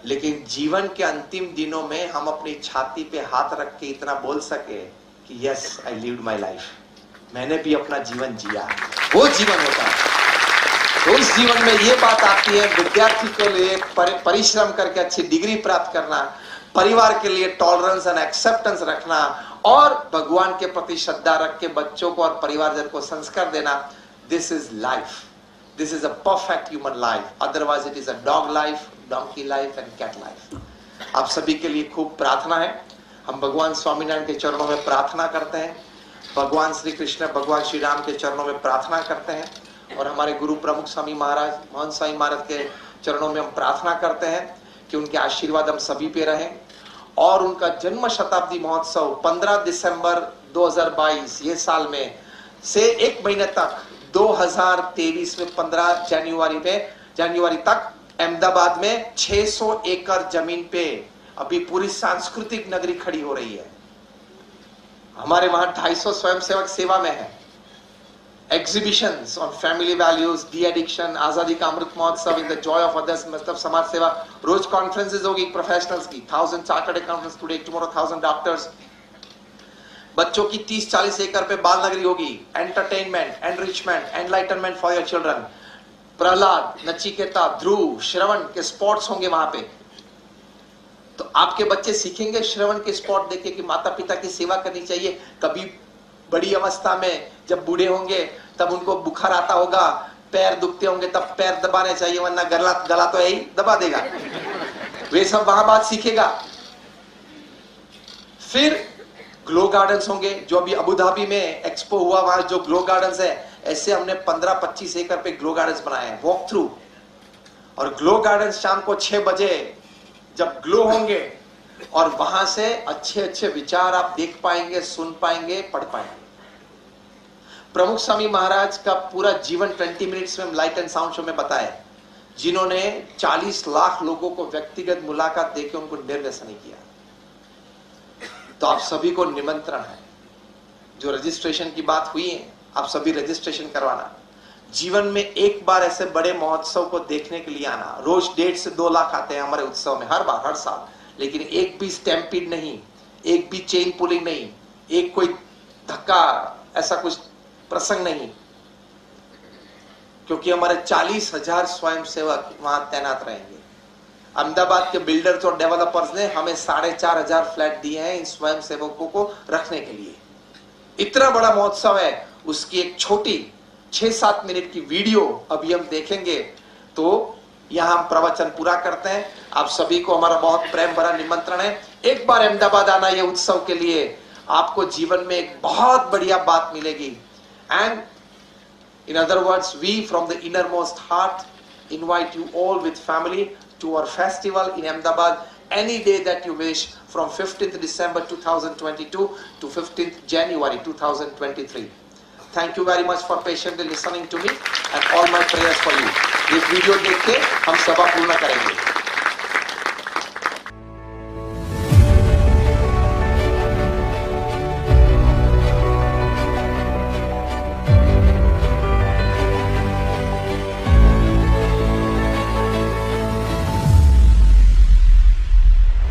लेकिन जीवन के अंतिम दिनों में हम अपनी छाती पे हाथ रख के इतना बोल सके कि yes I lived my life, मैंने भी अपना जीवन जिया, वो जीवन होता है। तो इस जीवन में ये बात आती है, विद्यार्थी के लिए परिश्रम करके अच्छी डिग्री प्राप्त करना, परिवार के लिए टॉलरेंस एंड एक्सेप्टेंस रखना और भगवान के प्रति श्रद्धा रख के बच्चों को और परिवारजन को संस्कार देना। This is life, this is a perfect human life, otherwise it is a dog life, donkey life and cat life. आप सभी के लिए खूब प्रार्थना है। हम भगवान स्वामीनारायण के चरणों में प्रार्थना करते हैं, भगवान श्री कृष्ण, भगवान श्री राम के चरणों में प्रार्थना करते हैं और हमारे गुरु प्रमुख स्वामी महाराज, मोहन स्वामी महाराज के चरणों में हम प्रार्थना करते हैं कि उनके आशीर्वाद हम सभी पे रहें और उनका जन्म शताब्दी महोत्सव 15 दिसंबर 2022 ये साल में से 1 महीने तक 2023 में 15 जनवरी तक अहमदाबाद में 600 एकड़ जमीन पे अभी पूरी सांस्कृतिक नगरी खड़ी हो रही है। हमारे वहां 250 स्वयंसेवक सेवा में है। Exhibitions on family values, de addiction, Azadi ka Amrit Mahotsav, in the joy of others, मतलब समाज सेवा, रोज कॉन्फ्रेंसेस होगी प्रोफेशनल्स की, 1000 chartered accountants today, tomorrow 1000 doctors. बच्चों की 30-40 एकड़ पे बाल नगरी होगी, entertainment, enrichment, enlightenment for your children. Prahlad, Nachiketa, Dhruv, Shravan के स्पॉट्स होंगे वहां पे, तो आपके बच्चे सीखेंगे श्रवण के स्पॉट देखे कि माता पिता की सेवा करनी चाहिए। कभी बड़ी अवस्था में जब बूढ़े होंगे तब उनको बुखार आता होगा, पैर दुखते होंगे, तब पैर दबाने चाहिए, वरना गला तो यही दबा देगा। वे सब वहां बात सीखेगा। फिर ग्लो गार्डन्स होंगे, जो अभी अबू धाबी में एक्सपो हुआ, वहां जो ग्लो गार्डन्स है, ऐसे हमने 15-25 एकड़ पे ग्लो गार्डन्स बनाए हैं, वॉक थ्रू। और ग्लो गार्डन्स शाम को 6 बजे जब ग्लो होंगे और वहां से अच्छे अच्छे विचार आप देख पाएंगे, सुन पाएंगे, पढ़ पाएंगे। प्रमुख स्वामी महाराज का पूरा जीवन 20 मिनट्स में लाइट एंड साउंड शो में बताया, जिन्होंने 40 लाख लोगों को व्यक्तिगत मुलाकात देके उनको निर्व्यसनी किया। तो आप सभी को निमंत्रण है, जो रजिस्ट्रेशन की बात हुई है, आप सभी रजिस्ट्रेशन करवाना। जीवन में एक बार ऐसे बड़े महोत्सव को देखने के लिए आना। रोज 1.5 से 2 लाख आते हैं हमारे उत्सव में, हर बार, हर साल, लेकिन एक भी स्टैम्पीड नहीं, एक भी चेन पुलिंग नहीं, एक कोई धक्का, ऐसा कुछ प्रसंग नहीं, क्योंकि हमारे 40,000 स्वयंसेवक वहां तैनात रहेंगे। अहमदाबाद के बिल्डर्स और डेवलपर्स ने हमें 4,500 फ्लैट दिए हैं इन स्वयंसेवकों को रखने के लिए। इतना बड़ा महोत्सव है, उसकी एक छोटी 6-7 मिनट की वीडियो अभी हम देखेंगे। तो यहां हम प्रवचन पूरा करते हैं। आप सभी को हमारा बहुत प्रेम भरा निमंत्रण है एक बार अहमदाबाद आना ये उत्सव के लिए, आपको जीवन में एक बहुत बढ़िया बात मिलेगी. And in other words, we from the innermost heart invite you all with family to our festival in Ahmedabad any day that you wish, from 15th December 2022 to 15th January 2023. Thank you very much for patiently listening to me and all my prayers for you. इस video देख के हम सभा पूर्ण करेंगे.